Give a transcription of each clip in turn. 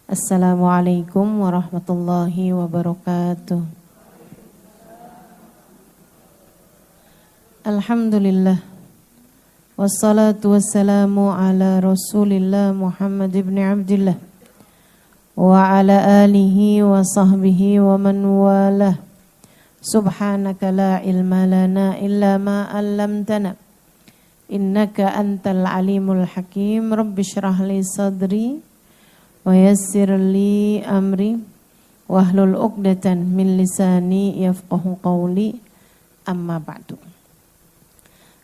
Assalamualaikum warahmatullahi wabarakatuh. Alhamdulillah. Wassalatu wassalamu ala Rasulillah Muhammad ibn Abdullah wa ala alihi wa sahbihi wa man walah. Subhanaka la ilma lana illa ma 'allamtana. Innaka antal alimul hakim. Rabbi shrah li sadri wa yassir li amri wahlul 'uqdatan min lisani yafqahu qawli. Amma ba'du.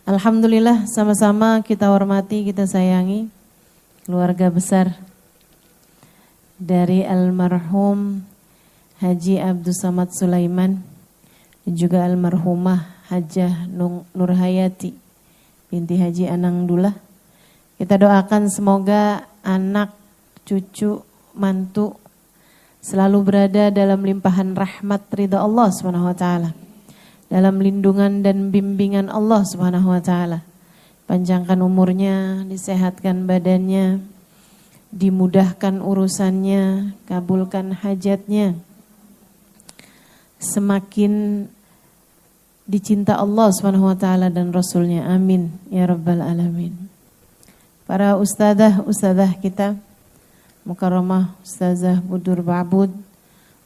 Alhamdulillah, sama-sama kita hormati, kita sayangi keluarga besar dari almarhum Haji Abdus Samad Sulaiman dan juga almarhumah Hajah Nurhayati binti Haji Anangdullah. Kita doakan semoga anak, cucu, mantu selalu berada dalam limpahan rahmat ridha Allah Subhanahu wa taala, dalam lindungan dan bimbingan Allah Subhanahu wa taala. Panjangkan umurnya, disehatkan badannya, dimudahkan urusannya, kabulkan hajatnya. Semakin dicinta Allah Subhanahu wa taala dan Rasulnya. Amin ya rabbal alamin. Para ustadzah kita, Mukarramah Ustazah Budur Ba'bud,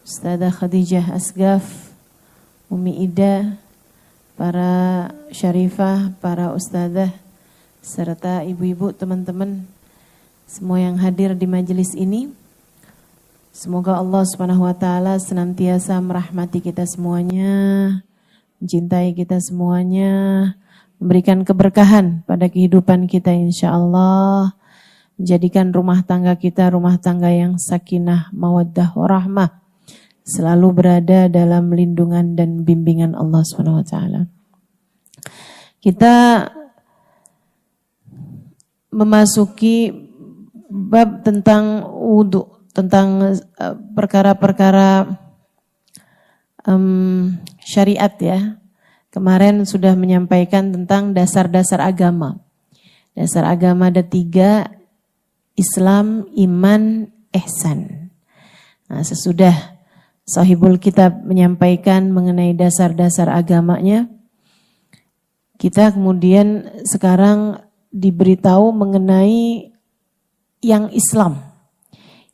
Ustazah Khadijah Asgaf, Umi Ida, para syarifah, para ustazah, serta ibu-ibu, teman-teman semua yang hadir di majelis ini. Semoga Allah Subhanahu wa taala senantiasa merahmati kita semuanya, mencintai kita semuanya, memberikan keberkahan pada kehidupan kita insyaallah. Menjadikan rumah tangga kita rumah tangga yang sakinah, mawaddah, warahmah, selalu berada dalam lindungan dan bimbingan Allah Subhanahu wa taala. Kita memasuki bab tentang wudu, tentang perkara-perkara syariat ya. Kemarin sudah menyampaikan tentang dasar-dasar agama. Dasar agama ada 3, Islam, iman, ihsan. Nah, sesudah Sahibul Kitab menyampaikan mengenai dasar-dasar agamanya, kita kemudian sekarang diberitahu mengenai yang Islam.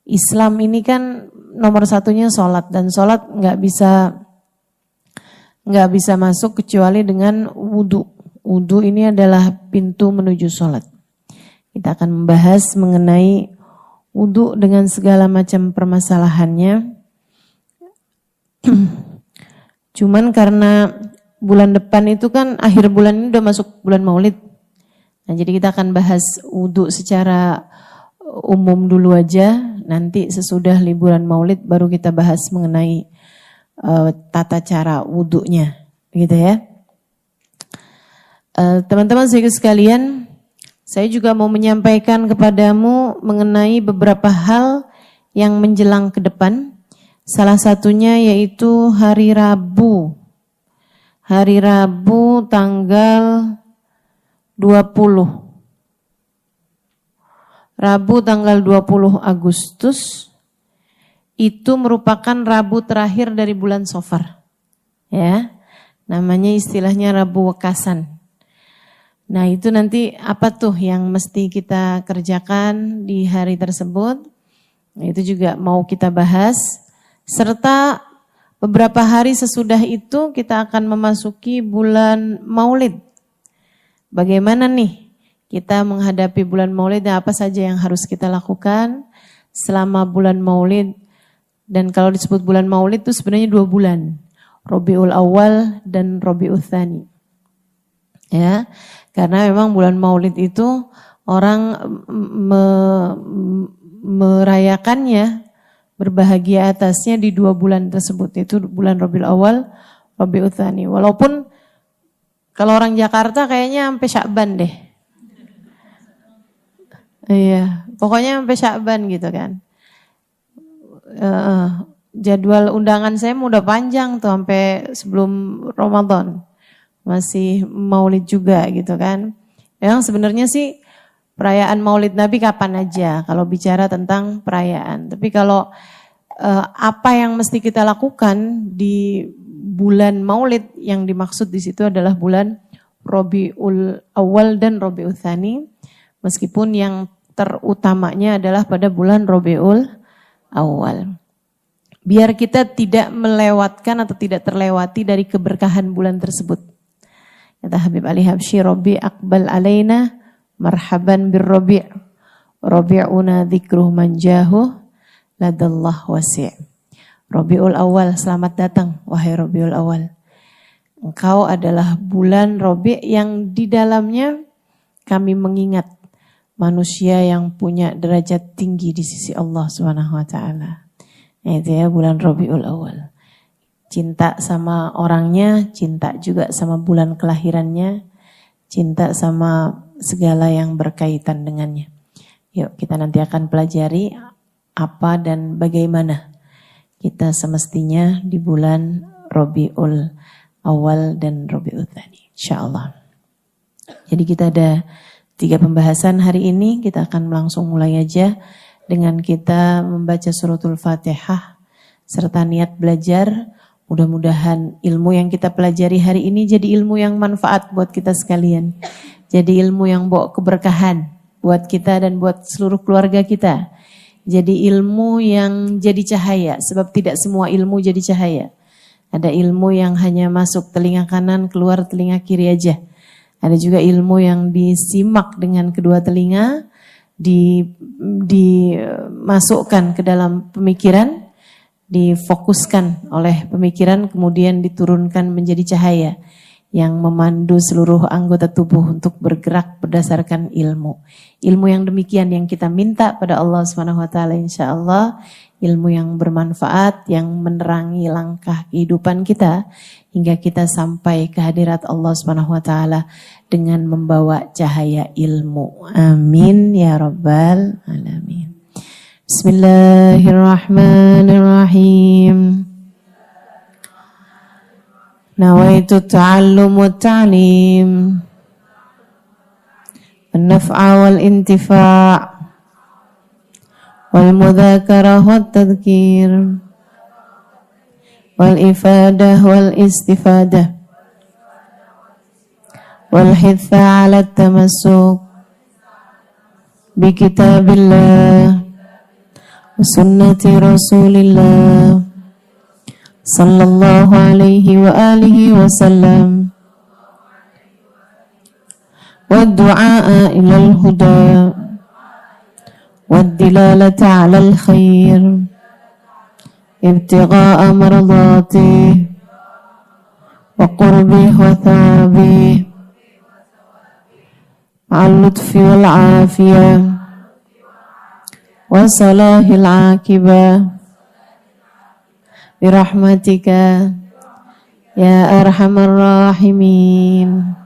Islam ini kan nomor satunya sholat, dan sholat nggak bisa masuk kecuali dengan wudu. Wudu ini adalah pintu menuju sholat. Kita akan membahas mengenai wudu dengan segala macam permasalahannya. Cuman karena bulan depan itu kan akhir bulan ini udah masuk bulan Maulid. Nah, jadi kita akan bahas wudu secara umum dulu aja. Nanti sesudah liburan Maulid baru kita bahas mengenai tata cara wudunya, gitu ya. Teman-teman sekalian, saya juga mau menyampaikan kepadamu mengenai beberapa hal yang menjelang ke depan. Salah satunya yaitu hari Rabu. Hari Rabu tanggal 20. Rabu tanggal 20 Agustus itu merupakan Rabu terakhir dari bulan Safar. Ya. Namanya istilahnya Rabu Wekasan. Nah, itu nanti apa tuh yang mesti kita kerjakan di hari tersebut? Nah, itu juga mau kita bahas. Serta beberapa hari sesudah itu kita akan memasuki bulan Maulid. Bagaimana nih kita menghadapi bulan Maulid dan apa saja yang harus kita lakukan selama bulan Maulid? Dan kalau disebut bulan Maulid itu sebenarnya 2 bulan. Rabiul Awal dan Rabiul Tsani. Ya, karena memang bulan Maulid itu orang merayakannya, berbahagia atasnya di 2 bulan tersebut, yaitu bulan Rabiul Awal, Rabiul Tsani. Walaupun kalau orang Jakarta kayaknya sampai Sya'ban deh. Iya, pokoknya sampai Sya'ban gitu kan. Jadwal undangan saya udah panjang tuh sampai sebelum Ramadan. Masih Maulid juga gitu kan. Memang sebenarnya sih perayaan Maulid Nabi kapan aja kalau bicara tentang perayaan. Tapi kalau apa yang mesti kita lakukan di bulan Maulid, yang dimaksud di situ adalah bulan Rabiul Awal dan Rabiul Tsani, meskipun yang terutamanya adalah pada bulan Rabiul Awal. Biar kita tidak melewatkan atau tidak terlewati dari keberkahan bulan tersebut. Kata Habib Ali Habsyi, Rabi aqbal alaina marhaban birrabi', rabi'una dzikruh manjahu ladallah wasi'. Rabiul Awal, selamat datang wahai Rabiul Awal. Engkau adalah bulan Rabi' yang di dalamnya kami mengingat manusia yang punya derajat tinggi di sisi Allah Subhanahu wa taala. Itu ya bulan Rabiul Awal. Cinta sama orangnya, cinta juga sama bulan kelahirannya, cinta sama segala yang berkaitan dengannya. Yuk kita nanti akan pelajari apa dan bagaimana kita semestinya di bulan Rabiul Awal dan Rabiul Tsani, insyaallah. Jadi kita ada 3 pembahasan hari ini, kita akan langsung mulai aja dengan kita membaca suratul Fatihah serta niat belajar. Mudah-mudahan ilmu yang kita pelajari hari ini jadi ilmu yang manfaat buat kita sekalian. Jadi ilmu yang bawa keberkahan buat kita dan buat seluruh keluarga kita. Jadi ilmu yang jadi cahaya, sebab tidak semua ilmu jadi cahaya. Ada ilmu yang hanya masuk telinga kanan, keluar telinga kiri aja. Ada juga ilmu yang disimak dengan kedua telinga, dimasukkan ke dalam pemikiran, difokuskan oleh pemikiran, kemudian diturunkan menjadi cahaya yang memandu seluruh anggota tubuh untuk bergerak berdasarkan ilmu. Ilmu yang demikian yang kita minta pada Allah Subhanahu wa taala, insyaallah, ilmu yang bermanfaat, yang menerangi langkah kehidupan kita hingga kita sampai ke hadirat Allah Subhanahu wa taala dengan membawa cahaya ilmu. Amin ya rabbal alamin. Bismillahirrahmanirrahim. Nawaitu ta'allum wa ta'lim, an-naf'a wal intifa' wal mudzakarah wat tadhkir wal ifadah wal istifadah wal hitha 'ala at-tamassuk bi kitabillah wa sunnati Rasulillah sallallahu alaihi wa alihi wa sallam wa du'a ila al-huda wa dilalata 'ala al-khair ibtigha'a mardati wa qurbi wa thabi ma'al lutfi wal 'afiyah wa salahil 'aqibah birahmatika ya arhamar rahimin.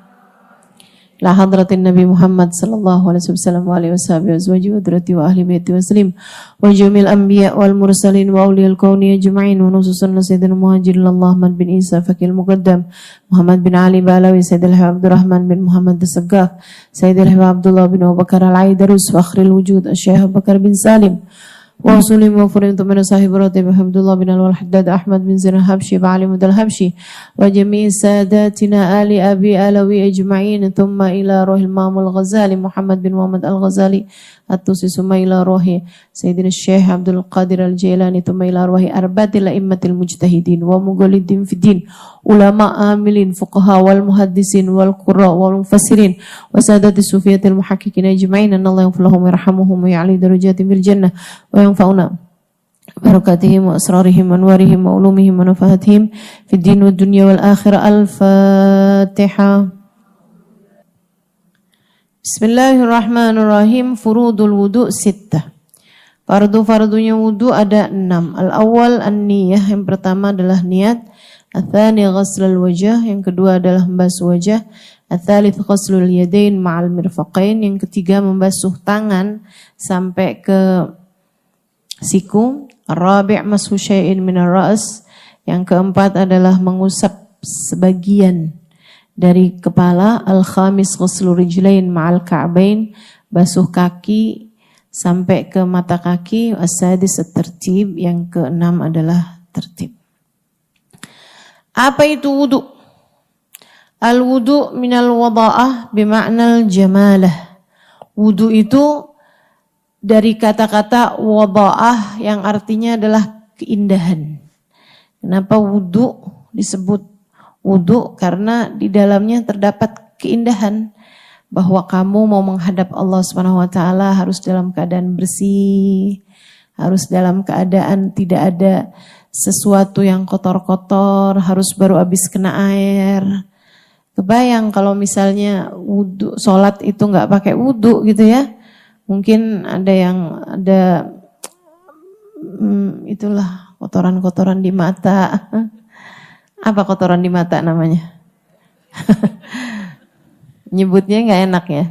La hadratin Nabi Muhammad sallallahu alaihi wasallam wa alihi washabihi wa dzurriyyati wa ahli baiti waslim wa jamil anbiya wal mursalin wa awliyal kauni ajma'in wa khususan sayyidina muhajirin Muhammad bin Isa fakil muqaddam Muhammad bin Ali Balawi Sayyidil Habib Abdurrahman bin Muhammad as-Saggaf Sayyidil Habib Abdullah bin Abu Bakar al-Aidarus wa akhril wujud Syekh Abu Bakar bin Salim wa usulim wa furim tumana sahib ratib Abdullah bin Al-Haddad Ahmad bin Zir Habsyi wa Ali Mudal Habsyi wa jami'i sadatina ali abi alawi ajma'in thumma ila rohil Mamul Ghazali Muhammad bin Muhammad Al-Ghazali at-Tusi summa ila rohi Sayyidina Syekh Abdul Qadir Al-Jailani thumma ila rohi arbatil a'immatil mujtahidin wa mughalidin fiddin ulama amilin fuqaha wal muhaddisin wal qurra wal mufassirin wa sadati sufiyatil muhaqqiqin ajma'in anallahu yaflahum yarhamuhum wa ya'li darajatin bil jannah wa yanfa'una barakatihim wa asrarihim wa anwarihim wa ulumihim wa nafahatihim fid din wad dunya wal akhirah. Al-Fatihah. Bismillahirrahmanirrahim. Furudul wudu' sittah. Fardu-fardunya wudu ada 6. Al-awwal an-niyah, yang pertama adalah niat. Al-thani ghaslul wajah, yang kedua adalah membasuh wajah. Al-thalith ghaslul yadain ma'al mirfaqain, yang ketiga membasuh tangan sampai ke siku. Ar-rabi' mashu syai'in minar ra's, yang keempat adalah mengusap sebagian dari kepala, al-khamis ghuslu rijlain ma'al ka'bain, basuh kaki sampai ke mata kaki, as-sadis at-tartib, yang keenam adalah tertib. Apa itu wudu? Al-wudu minal wada'ah bima'nal jamalah. Wudu itu dari kata-kata wada'ah yang artinya adalah keindahan. Kenapa wudu disebut wudu? Karena di dalamnya terdapat keindahan, bahwa kamu mau menghadap Allah Subhanahu wa taala harus dalam keadaan bersih, harus dalam keadaan tidak ada sesuatu yang kotor-kotor, harus baru habis kena air. Kebayang kalau misalnya wudu, sholat itu nggak pakai wudu gitu ya, mungkin ada yang ada itulah kotoran-kotoran di mata. Apa kotoran di mata namanya? Nyebutnya nggak enak ya.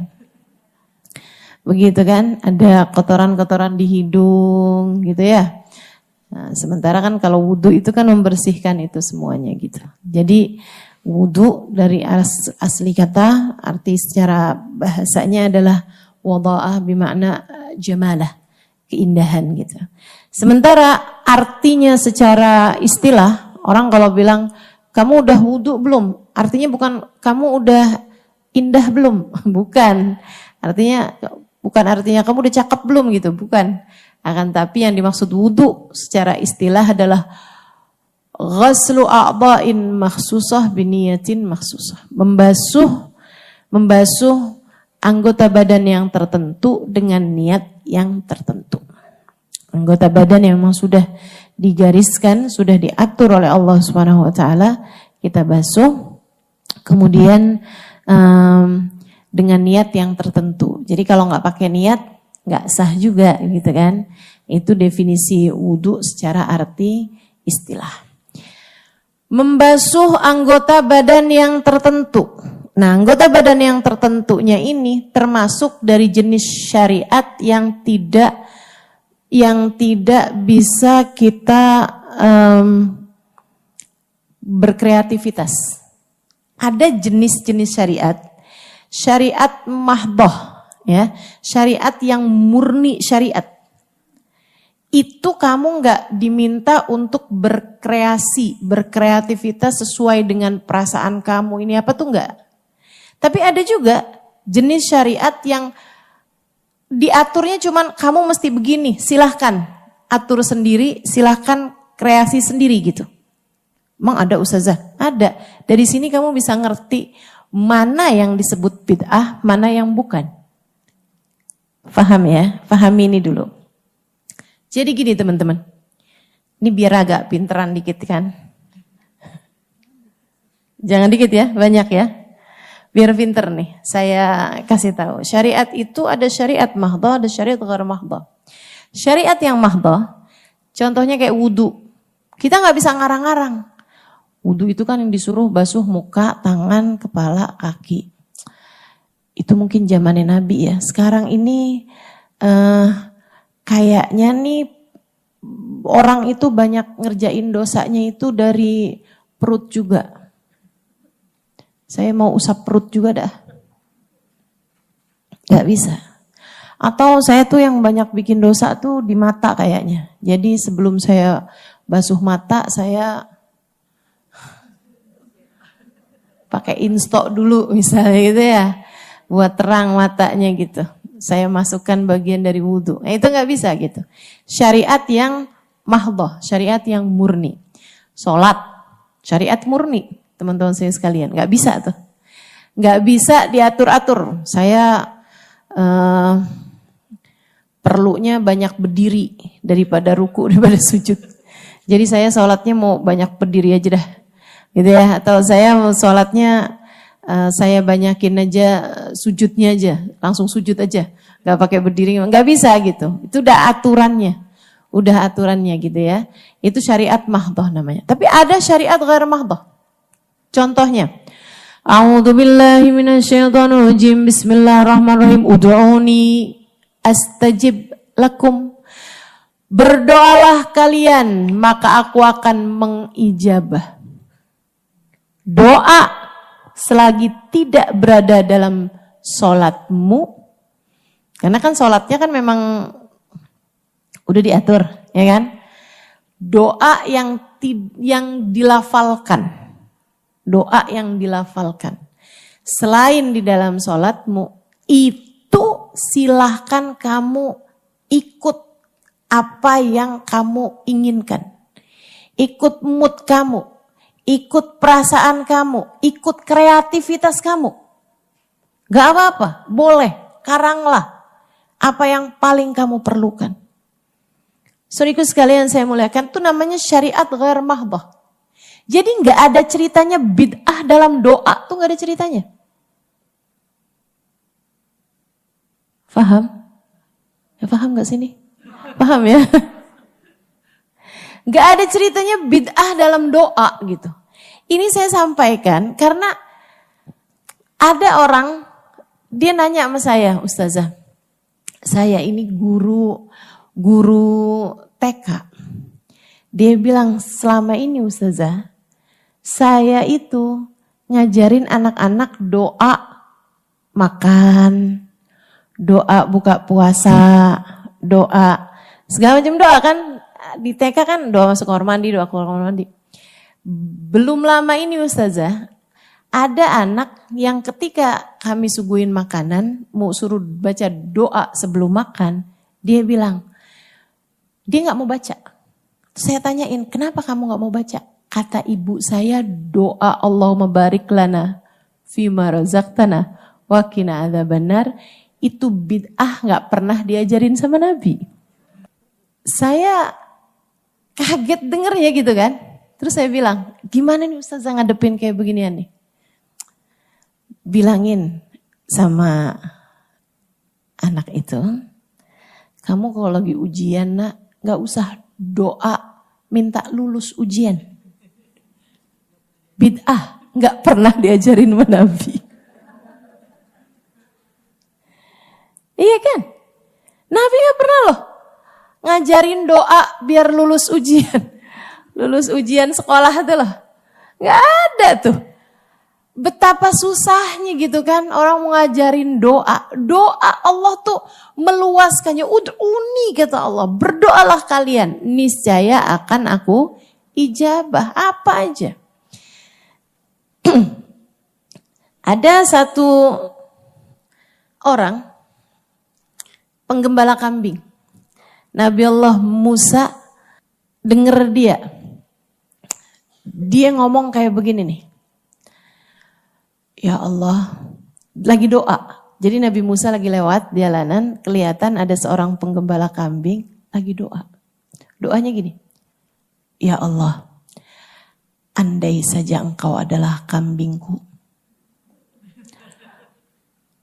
Begitu kan, ada kotoran-kotoran di hidung gitu ya. Nah, sementara kan kalau wudu itu kan membersihkan itu semuanya gitu. Jadi wudu dari asli kata, arti secara bahasanya adalah wada'ah bimakna jamalah, keindahan gitu. Sementara artinya secara istilah, orang kalau bilang kamu udah wudu belum? Artinya bukan kamu udah indah belum? Bukan. Bukan artinya kamu udah cakep belum gitu, bukan. Akan tapi yang dimaksud wudu secara istilah adalah ghaslu a'dha'in makhsusah biniyatin makhsusah. Membasuh anggota badan yang tertentu dengan niat yang tertentu. Anggota badan yang memang sudah digariskan, sudah diatur oleh Allah Subhanahu wa taala, kita basuh. Kemudian dengan niat yang tertentu. Jadi kalau nggak pakai niat, nggak sah juga gitu kan. Itu definisi wudu secara arti istilah. Membasuh anggota badan yang tertentu. Nah, anggota badan yang tertentunya ini termasuk dari jenis syariat yang tidak bisa kita berkreativitas. Ada jenis-jenis syariat mahdhah, ya, syariat yang murni syariat. Itu kamu nggak diminta untuk berkreativitas sesuai dengan perasaan kamu. Ini apa tuh nggak? Tapi ada juga jenis syariat yang diaturnya cuman kamu mesti begini, silahkan atur sendiri, silahkan kreasi sendiri gitu. Emang ada ustazah? Ada. Dari sini kamu bisa ngerti mana yang disebut bid'ah, mana yang bukan. Faham ya? Fahami ini dulu. Jadi gini teman-teman. Ini biar agak pinteran dikit kan. Jangan dikit ya, banyak ya. Biar pinter nih, saya kasih tahu. Syariat itu ada syariat mahdhah, ada syariat ghair mahdhah. Syariat yang mahdhah, contohnya kayak wudu. Kita nggak bisa ngarang-ngarang. Wudu itu kan yang disuruh basuh muka, tangan, kepala, kaki. Itu mungkin zamannya Nabi ya. Sekarang ini kayaknya nih orang itu banyak ngerjain dosanya itu dari perut juga. Saya mau usap perut juga dah. Gak bisa. Atau saya tuh yang banyak bikin dosa tuh di mata kayaknya. Jadi sebelum saya basuh mata, saya pakai instok dulu misalnya gitu ya. Buat terang matanya gitu. Saya masukkan bagian dari wudu. Nah, itu gak bisa gitu. Syariat yang mahdhah, syariat yang murni. Sholat, syariat murni. Teman-teman saya sekalian, gak bisa tuh. Gak bisa diatur-atur. Saya perlunya banyak berdiri daripada ruku, daripada sujud. Jadi saya sholatnya mau banyak berdiri aja dah. Gitu ya. Atau saya mau sholatnya saya banyakin aja sujudnya aja, langsung sujud aja, nggak pakai berdiri, nggak bisa gitu. Itu udah aturannya gitu ya. Itu syariat mahdhah namanya. Tapi ada syariat ghair mahdhah. Contohnya, a'udzubillahi minasyaitonir rajim. Bismillahirrahmanirrahim. Ud'uni astajib lakum. Berdoalah kalian, maka aku akan mengijabah. Doa selagi tidak berada dalam sholatmu. Karena kan sholatnya kan memang udah diatur, ya kan? Doa yang dilafalkan. Doa yang dilafalkan. Selain di dalam sholatmu, itu silahkan kamu ikut apa yang kamu inginkan. Ikut mood kamu, ikut perasaan kamu, ikut kreativitas kamu. Gak apa-apa, boleh, karanglah apa yang paling kamu perlukan. Saudaraku sekalian saya muliakan, itu namanya syariat ghair mahdah. Jadi nggak ada ceritanya bid'ah dalam doa, tuh nggak ada ceritanya. Paham? Ya paham nggak sini? Paham ya? Nggak ada ceritanya bid'ah dalam doa gitu. Ini saya sampaikan karena ada orang, dia nanya sama saya, Ustazah, saya ini guru TK. Dia bilang, selama ini Ustazah, saya itu ngajarin anak-anak doa makan, doa buka puasa, doa segala macam doa kan. Di TK kan doa masuk kamar mandi, doa keluar kamar mandi. Belum lama ini Ustazah, ada anak yang ketika kami suguhin makanan, mau suruh baca doa sebelum makan, dia bilang, dia gak mau baca. Saya tanyain, kenapa kamu gak mau baca? Kata ibu saya, doa Allahumma barik lana fima razaqtana wa qina adzabannar itu bid'ah, gak pernah diajarin sama Nabi. Saya kaget dengernya gitu kan. Terus saya bilang, gimana nih Ustazah ngadepin kayak beginian nih? Bilangin sama anak itu, kamu kalau lagi ujian nak, gak usah doa minta lulus ujian. Bid'ah, gak pernah diajarin sama Nabi. Iya kan? Nabi gak pernah loh ngajarin doa biar lulus ujian. Lulus ujian sekolah itu loh. Gak ada tuh. Betapa susahnya gitu kan orang mau ngajarin doa. Doa Allah tuh meluaskannya. Ud'uni kata Allah. Berdoalah kalian. Niscaya akan aku ijabah. Apa aja. Ada satu orang penggembala kambing. Nabi Allah Musa denger dia. Dia ngomong kayak begini nih. Ya Allah, lagi doa. Jadi Nabi Musa lagi lewat di jalanan, kelihatan ada seorang penggembala kambing lagi doa. Doanya gini. Ya Allah, andai saja engkau adalah kambingku,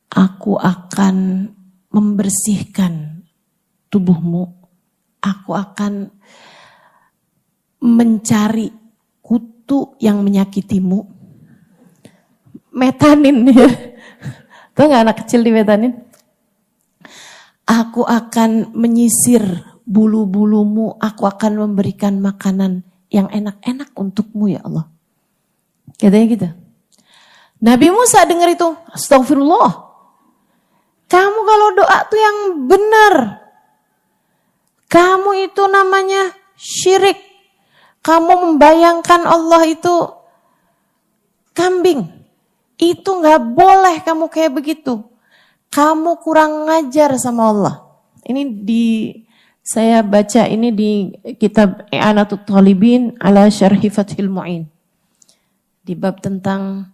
aku akan membersihkan tubuhmu. Aku akan mencari kutu yang menyakitimu. Metanin ya. Tahu gak anak kecil di metanin? Aku akan menyisir bulu-bulumu. Aku akan memberikan makanan yang enak-enak untukmu ya Allah. Katanya gitu. Nabi Musa dengar itu. Astagfirullah. Kamu kalau doa tuh yang benar. Kamu itu namanya syirik. Kamu membayangkan Allah itu kambing. Itu gak boleh kamu kayak begitu. Kamu kurang ngajar sama Allah. Ini saya baca ini di kitab I'anatut Talibin ala Syarhi Fathil Mu'in. Di bab tentang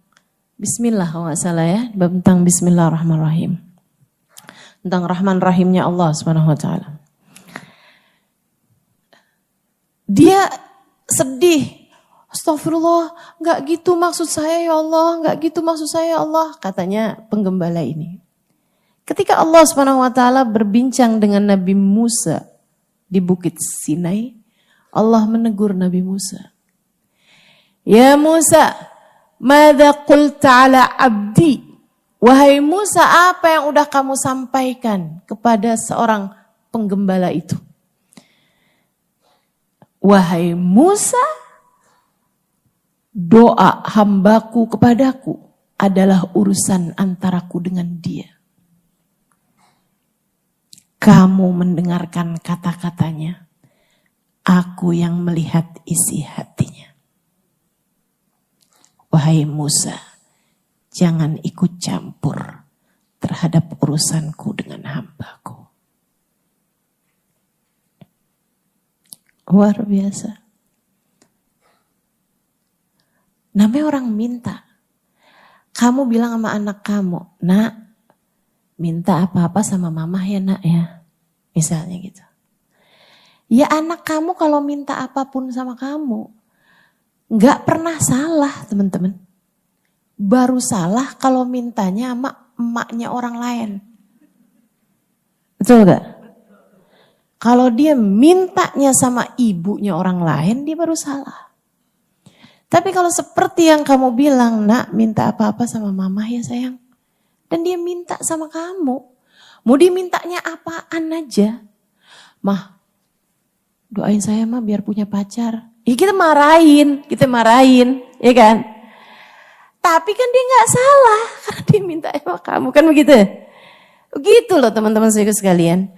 Bismillah kalau gak salah ya. Bab tentang Bismillahirrahmanirrahim. Tentang Rahman Rahimnya Allah Subhanahu wa ta'ala. Dia sedih. Astagfirullah, gak gitu maksud saya ya Allah, gak gitu maksud saya ya Allah, katanya penggembala ini. Ketika Allah Subhanahu wa ta'ala berbincang dengan Nabi Musa di Bukit Sinai, Allah menegur Nabi Musa. Ya Musa, madza qulta ala abdi? Wahai Musa, apa yang udah kamu sampaikan kepada seorang penggembala itu? Wahai Musa, doa hambaku kepadaku adalah urusan antaraku dengan dia. Kamu mendengarkan kata-katanya, aku yang melihat isi hatinya. Wahai Musa, jangan ikut campur terhadap urusanku dengan hambaku. Luar biasa. Namanya orang minta. Kamu bilang sama anak kamu, nak, minta apa-apa sama mama ya nak ya. Misalnya gitu. Ya anak kamu kalau minta apapun sama kamu, gak pernah salah teman-teman. Baru salah kalau mintanya sama emaknya orang lain. Betul gak? Kalau dia mintanya sama ibunya orang lain, dia baru salah. Tapi kalau seperti yang kamu bilang, nak minta apa-apa sama mama ya sayang. Dan dia minta sama kamu. Mau dimintanya apaan aja. Mah, doain saya mah biar punya pacar. Ya kita marahin, ya kan. Tapi kan dia gak salah karena dia minta sama kamu, kan begitu. Begitu loh teman-teman sekalian.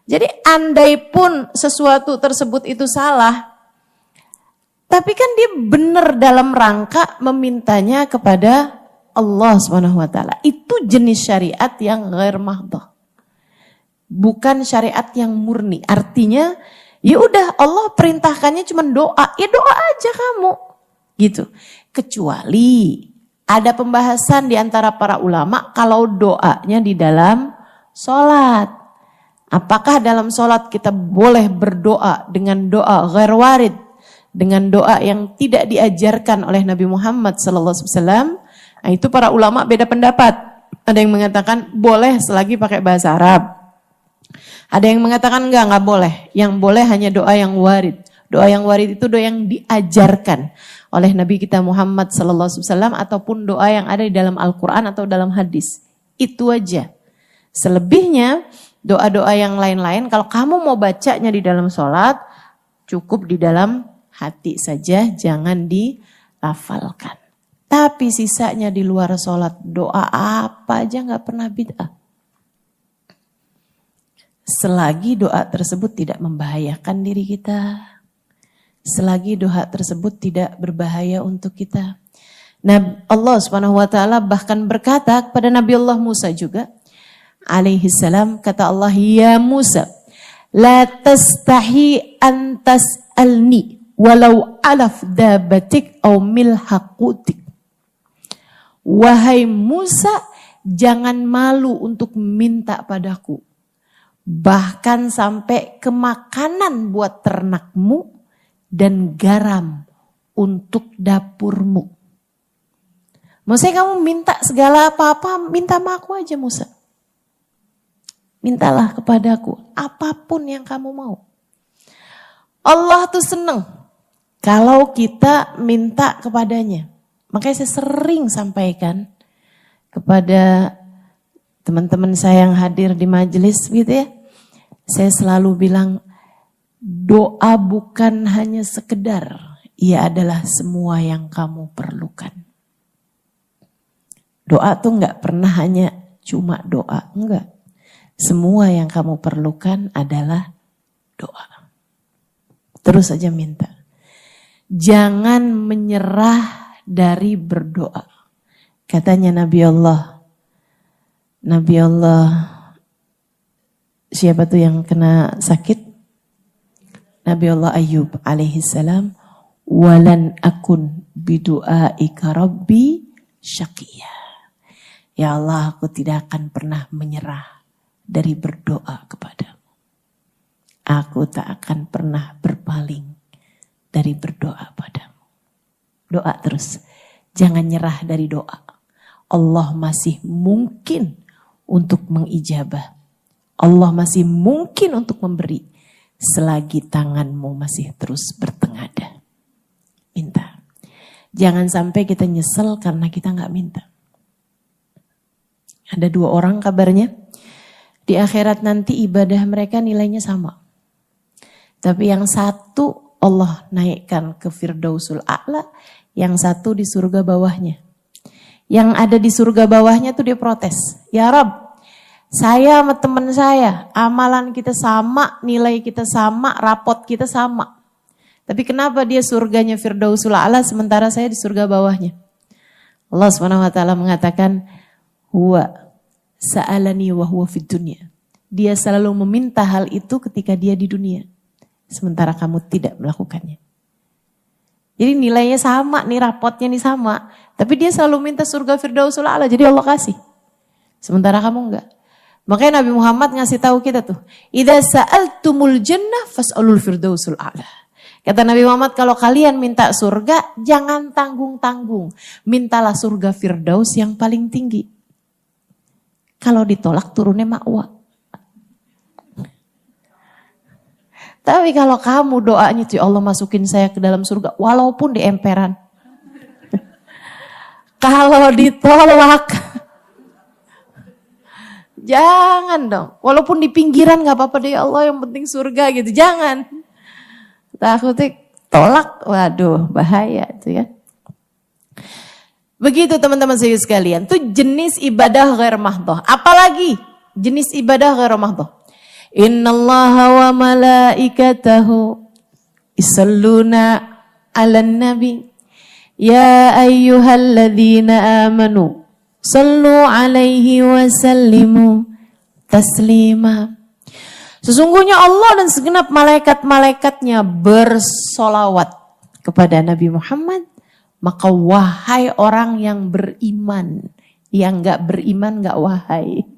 Jadi andai pun sesuatu tersebut itu salah, tapi kan dia benar dalam rangka memintanya kepada Allah SWT. Itu jenis syariat yang ghair mahdhah. Bukan syariat yang murni. Artinya, ya udah Allah perintahkannya cuma doa. Ya doa aja kamu. Gitu. Kecuali ada pembahasan di antara para ulama kalau doanya di dalam sholat. Apakah dalam sholat kita boleh berdoa dengan doa ghair warid, dengan doa yang tidak diajarkan oleh Nabi Muhammad SAW? Nah, itu para ulama beda pendapat. Ada yang mengatakan boleh selagi pakai bahasa Arab. Ada yang mengatakan enggak boleh. Yang boleh hanya doa yang warid. Doa yang warid itu doa yang diajarkan oleh Nabi kita Muhammad SAW ataupun doa yang ada di dalam Al-Quran atau dalam hadis. Itu aja. Selebihnya doa-doa yang lain-lain, kalau kamu mau bacanya di dalam sholat, cukup di dalam hati saja, jangan dilafalkan. Tapi sisanya di luar sholat, doa apa aja gak pernah bid'ah. Selagi doa tersebut tidak membahayakan diri kita, selagi doa tersebut tidak berbahaya untuk kita. Nah, Allah SWT bahkan berkata kepada Nabi Allah Musa juga, alaihi salam, kata Allah, ya Musa, la tastahi an tas'alni walau alaf dabatik au milhaqutik. Wahai Musa, jangan malu untuk minta padaku, bahkan sampai ke makanan buat ternakmu dan garam untuk dapurmu. Maksudnya kamu minta segala apa-apa, minta sama aku aja Musa. Mintalah kepadaku apapun yang kamu mau. Allah tuh seneng kalau kita minta kepadanya. Makanya saya sering sampaikan kepada teman-teman saya yang hadir di majelis gitu ya. Saya selalu bilang doa bukan hanya sekedar, ia adalah semua yang kamu perlukan. Doa tuh gak pernah hanya cuma doa, enggak. Semua yang kamu perlukan adalah doa. Terus saja minta. Jangan menyerah dari berdoa. Katanya Nabi Allah, siapa tuh yang kena sakit? Nabi Allah Ayub alaihi salam, walan akun bidu'aika rabbi syaqiyya. Ya Allah, aku tidak akan pernah menyerah dari berdoa kepadamu. Aku tak akan pernah berpaling dari berdoa padamu. Doa terus. Jangan nyerah dari doa. Allah masih mungkin untuk mengijabah. Allah masih mungkin untuk memberi. Selagi tanganmu masih terus bertengadah. Minta. Jangan sampai kita nyesel karena kita gak minta. Ada 2 orang kabarnya. Di akhirat nanti ibadah mereka nilainya sama. Tapi yang satu Allah naikkan ke Firdausul A'la, yang satu di surga bawahnya. Yang ada di surga bawahnya tuh dia protes. Ya Rabb, saya sama teman saya, amalan kita sama, nilai kita sama, rapot kita sama. Tapi kenapa dia surganya Firdausul A'la sementara saya di surga bawahnya? Allah SWT mengatakan, huwa sa'alani wa huwa fid dunya. Dia selalu meminta hal itu ketika dia di dunia. Sementara kamu tidak melakukannya. Jadi nilainya sama, nih rapotnya nih sama. Tapi dia selalu minta surga Firdausul A'la, jadi Allah kasih. Sementara kamu enggak. Makanya Nabi Muhammad ngasih tahu kita tuh, idza sa'altumul jannah fas'alul Firdausul A'la. Kata Nabi Muhammad, kalau kalian minta surga, jangan tanggung-tanggung. Mintalah surga Firdaus yang paling tinggi. Kalau ditolak turunnya ma'wa. Tapi kalau kamu doanya tuh, Allah masukin saya ke dalam surga, walaupun di emperan. Kalau ditolak, jangan dong. Walaupun di pinggiran gak apa-apa deh, ya Allah yang penting surga gitu. Jangan. Takutnya tolak, waduh bahaya itu ya. Begitu teman-teman sekalian, itu jenis ibadah ghair mahdhah. Apalagi jenis ibadah ghair mahdhah. Innallaha wa malaikatahu yusalluna 'alan nabi ya ayyuhalladzina amanu sallu 'alaihi wa sallimu taslima. Sesungguhnya Allah dan segenap malaikat-malaikatnya bersolawat kepada Nabi Muhammad. Maka wahai orang yang beriman, yang gak beriman gak wahai.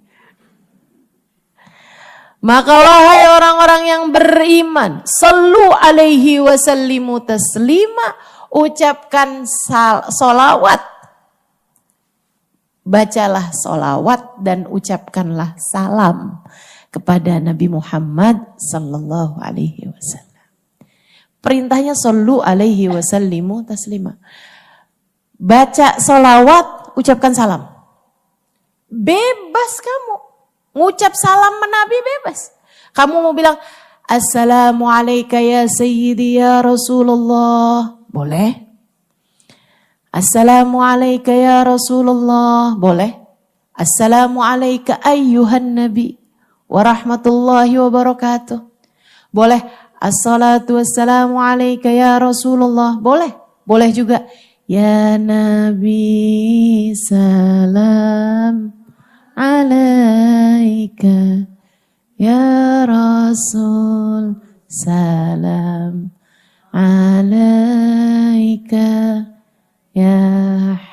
Maka wahai orang-orang yang beriman, sallu alaihi wa sallimu taslima, ucapkan solawat. Bacalah solawat dan ucapkanlah salam kepada Nabi Muhammad sallallahu alaihi wasallam. Perintahnya sallu alaihi wa sallimu taslima. Baca solawat, ucapkan salam. Bebas kamu. Ngucap salam Nabi bebas. Kamu mau bilang, Assalamualaikum ya Sayyidi ya Rasulullah. Boleh. Assalamualaikum ya Rasulullah. Boleh. Assalamualaikum ayyuhan Nabi. Warahmatullahi wabarakatuh. Boleh. Assalatu wassalamu alaika ya Rasulullah. Boleh. Boleh juga. Ya Nabi salam alaika, ya Rasul salam alaika, ya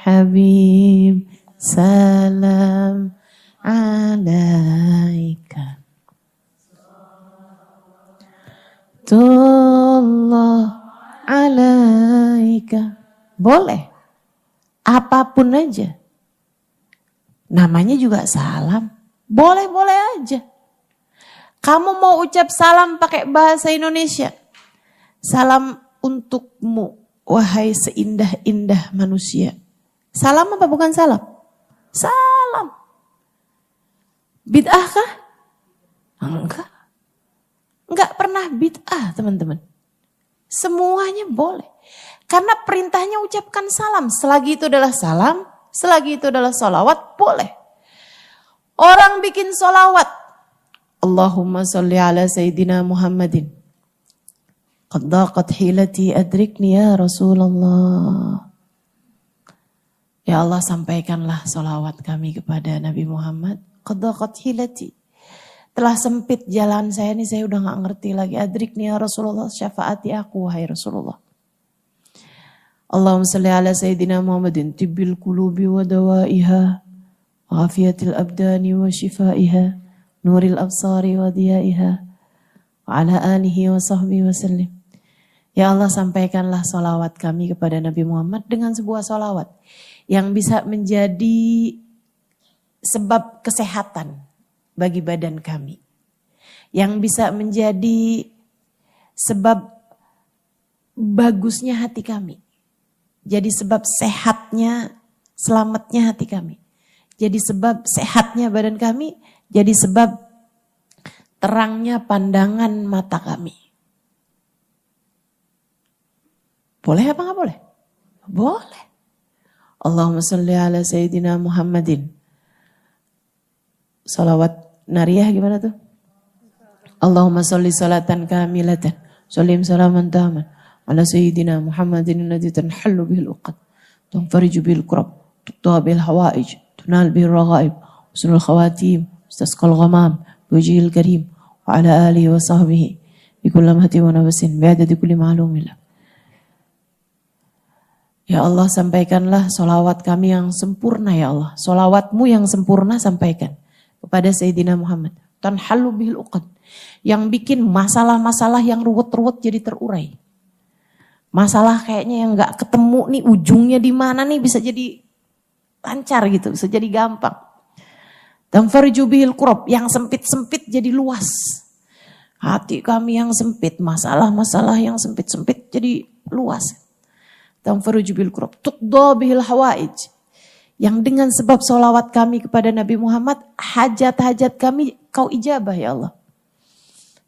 Habib salam alaika. Tullah alaika. Boleh. Apapun aja. Namanya juga salam. Boleh-boleh aja. Kamu mau ucap salam pakai bahasa Indonesia. Salam untukmu, wahai seindah-indah manusia. Salam apa bukan salam? Salam. Bid'ah kah? Enggak. Enggak pernah bid'ah teman-teman. Semuanya boleh. Karena perintahnya ucapkan salam. Selagi itu adalah salam. Selagi itu adalah sholawat, boleh. Orang bikin sholawat. Allahumma salli ala Sayyidina Muhammadin. Qad daqat hilati adrikni ya Rasulullah. Ya Allah, sampaikanlah sholawat kami kepada Nabi Muhammad. Qad daqat hilati. Telah sempit jalan saya ini, saya udah gak ngerti lagi. Adrikni ya Rasulullah, syafaati aku wahai Rasulullah. Allahumma salli ala Sayyidina Muhammadin tibbil qulubi wa dawaiha wa afiyatil abdani wa shifaiha nuril absari wa diyaiha wa ala alihi wa sahbihi wa sallim. Ya Allah, sampaikanlah solawat kami kepada Nabi Muhammad dengan sebuah solawat yang bisa menjadi sebab kesehatan bagi badan kami. Yang bisa menjadi sebab bagusnya hati kami. Jadi sebab sehatnya, selamatnya hati kami. Jadi sebab sehatnya badan kami. Jadi sebab terangnya pandangan mata kami. Boleh apa enggak boleh? Boleh. Allahumma salli ala Sayyidina Muhammadin. Salawat nariyah gimana tuh? Allahumma salli salatan kamilatan. Salim salaman taman. Ala Sayyidina Muhammadin alladhi tanhallu bihil uqad. Tunfariju bihil kurab. Tutuwa bihil hawaij. Tunal bihil raghaib. Husnul khawatim. Istasqal ghamam. Bujihil karim. Wa ala alihi wa sahbihi. Bikulla mahti wa nabasin. Bi'adadi kulli ma'lumillah. Ya Allah, sampaikanlah solawat kami yang sempurna ya Allah. Solawatmu yang sempurna sampaikan kepada Sayyidina Muhammad. Tanhallu bihil uqad. Yang bikin masalah-masalah yang ruwet-ruwet jadi terurai. Masalah kayaknya yang gak ketemu nih ujungnya di mana nih bisa jadi lancar gitu. Bisa jadi gampang. Tanfariju bihil kurab. Yang sempit-sempit jadi luas. Hati kami yang sempit. Masalah-masalah yang sempit-sempit jadi luas. Tanfariju bil kurab, tuqda bihil hawaij. Yang dengan sebab solawat kami kepada Nabi Muhammad, hajat-hajat kami kau ijabah ya Allah.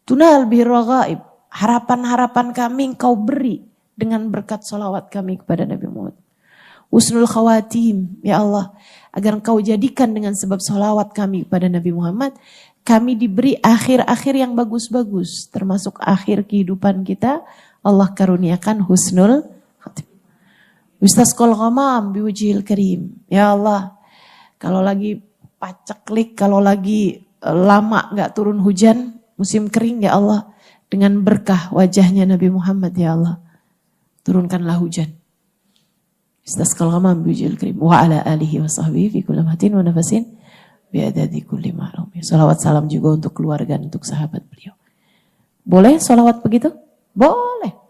Tunal bihil raghaib, harapan-harapan kami kau beri dengan berkat solawat kami kepada Nabi Muhammad. Husnul khawatim ya Allah, agar kau jadikan dengan sebab solawat kami kepada Nabi Muhammad, kami diberi akhir-akhir yang bagus-bagus. Termasuk akhir kehidupan kita, Allah karuniakan husnul khatim. Istasqal ghamam biwajhil karim. Ya Allah, kalau lagi paceklik, kalau lagi lama gak turun hujan, musim kering ya Allah, dengan berkah wajahnya Nabi Muhammad ya Allah, turunkanlah hujan. Istasqal ghamam biwajhil karim. Wa ala alihi wa sahbihi fi kulli mahtin wa nafasin bi'adadi kulli ma'lum. Salawat salam juga untuk keluarga, untuk sahabat beliau. Boleh salawat begitu? Boleh.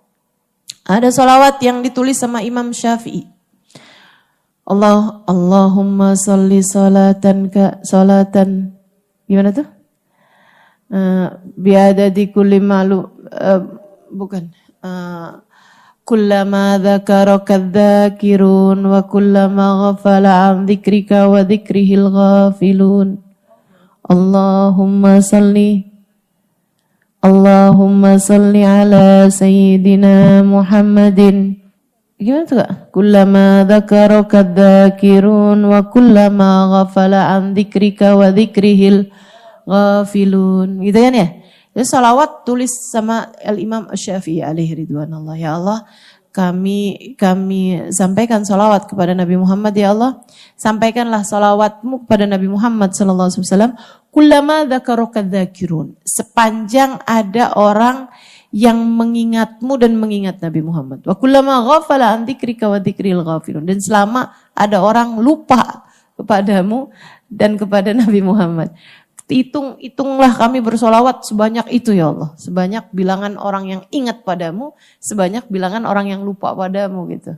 Ada salawat yang ditulis sama Imam Syafi'i. Allahumma salli salatan gimana tuh? Biadadi kulli ma'lum bukan. Kullama dzakaraka dzakirun wa kullama ghafala an dzikrika wa dzikrihil ghafilun. Allahumma salli ala Sayyidina Muhammadin. Gimana tuh Kak? Kullama dzakaraka dzakirun wa kullama ghafala an dzikrika wa dzikrihil ghafilun. Gitu kan ya? Itu salawat tulis sama Al-Imam Asy-Syafi'i alaihi ridwanullah. Ya Allah, kami sampaikan salawat kepada Nabi Muhammad ya Allah. Sampaikanlah salawatmu kepada Nabi Muhammad sallallahu alaihi wasallam. Kullama dzakaraka dzakirun. Sepanjang ada orang yang mengingatmu dan mengingat Nabi Muhammad. Wa kullama ghafala an dzikrika wa dzikril ghafilun. Dan selama ada orang lupa kepadamu dan kepada Nabi Muhammad. Hitunglah kami bersolawat sebanyak itu ya Allah. Sebanyak bilangan orang yang ingat padamu, sebanyak bilangan orang yang lupa padamu gitu.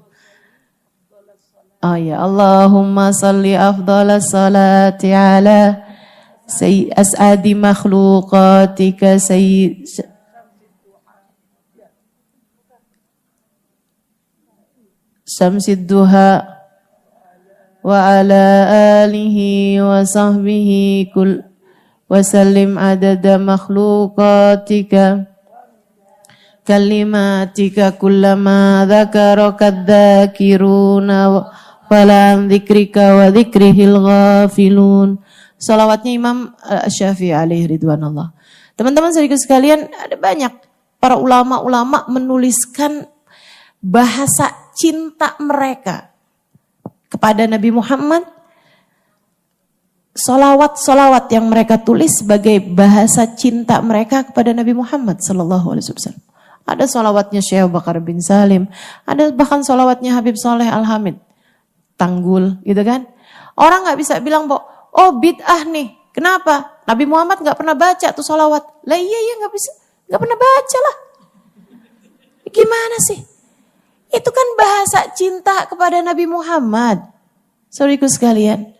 Oh ya, Allahumma salli afdalas salati ala as'adi makhluqatika Syamsid duha wa ala alihi wa sahbihi wa sallim adada makhluqatika kalimatika kullama dzakaraka dzakiruna fala dzikrika wa dzikrihil ghafilun. Salawatnya Imam Syafi'i alaihi ridwanullah. Teman-teman saudaraku sekalian, ada banyak para ulama-ulama menuliskan bahasa cinta mereka kepada Nabi Muhammad. Salawat-salawat yang mereka tulis sebagai bahasa cinta mereka kepada Nabi Muhammad sallallahu alaihi wasallam. Ada salawatnya Syekh Abu Bakar bin Salim, ada bahkan salawatnya Habib Saleh Al-Hamid Tanggul, gitu kan? Orang nggak bisa bilang, oh bid'ah nih. Kenapa? Nabi Muhammad nggak pernah baca tuh salawat. Lah iya nggak bisa, nggak pernah baca lah. Gimana sih? Itu kan bahasa cinta kepada Nabi Muhammad. Saudaraku sekalian,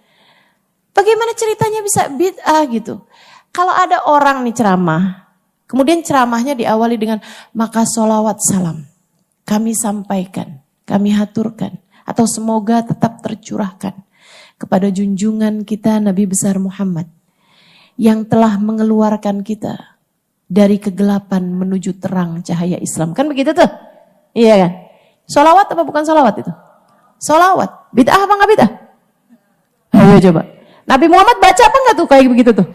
bagaimana ceritanya bisa bid'ah gitu? Kalau ada orang nih ceramah, kemudian ceramahnya diawali dengan maka sholawat salam kami sampaikan, kami haturkan, atau semoga tetap tercurahkan kepada junjungan kita Nabi besar Muhammad yang telah mengeluarkan kita dari kegelapan menuju terang cahaya Islam. Kan begitu tuh? Iya kan? Sholawat apa bukan sholawat itu? Solawat. Bid'ah apa nggak bid'ah? Ayo coba. Nabi Muhammad baca apa nggak tuh kayak begitu tuh?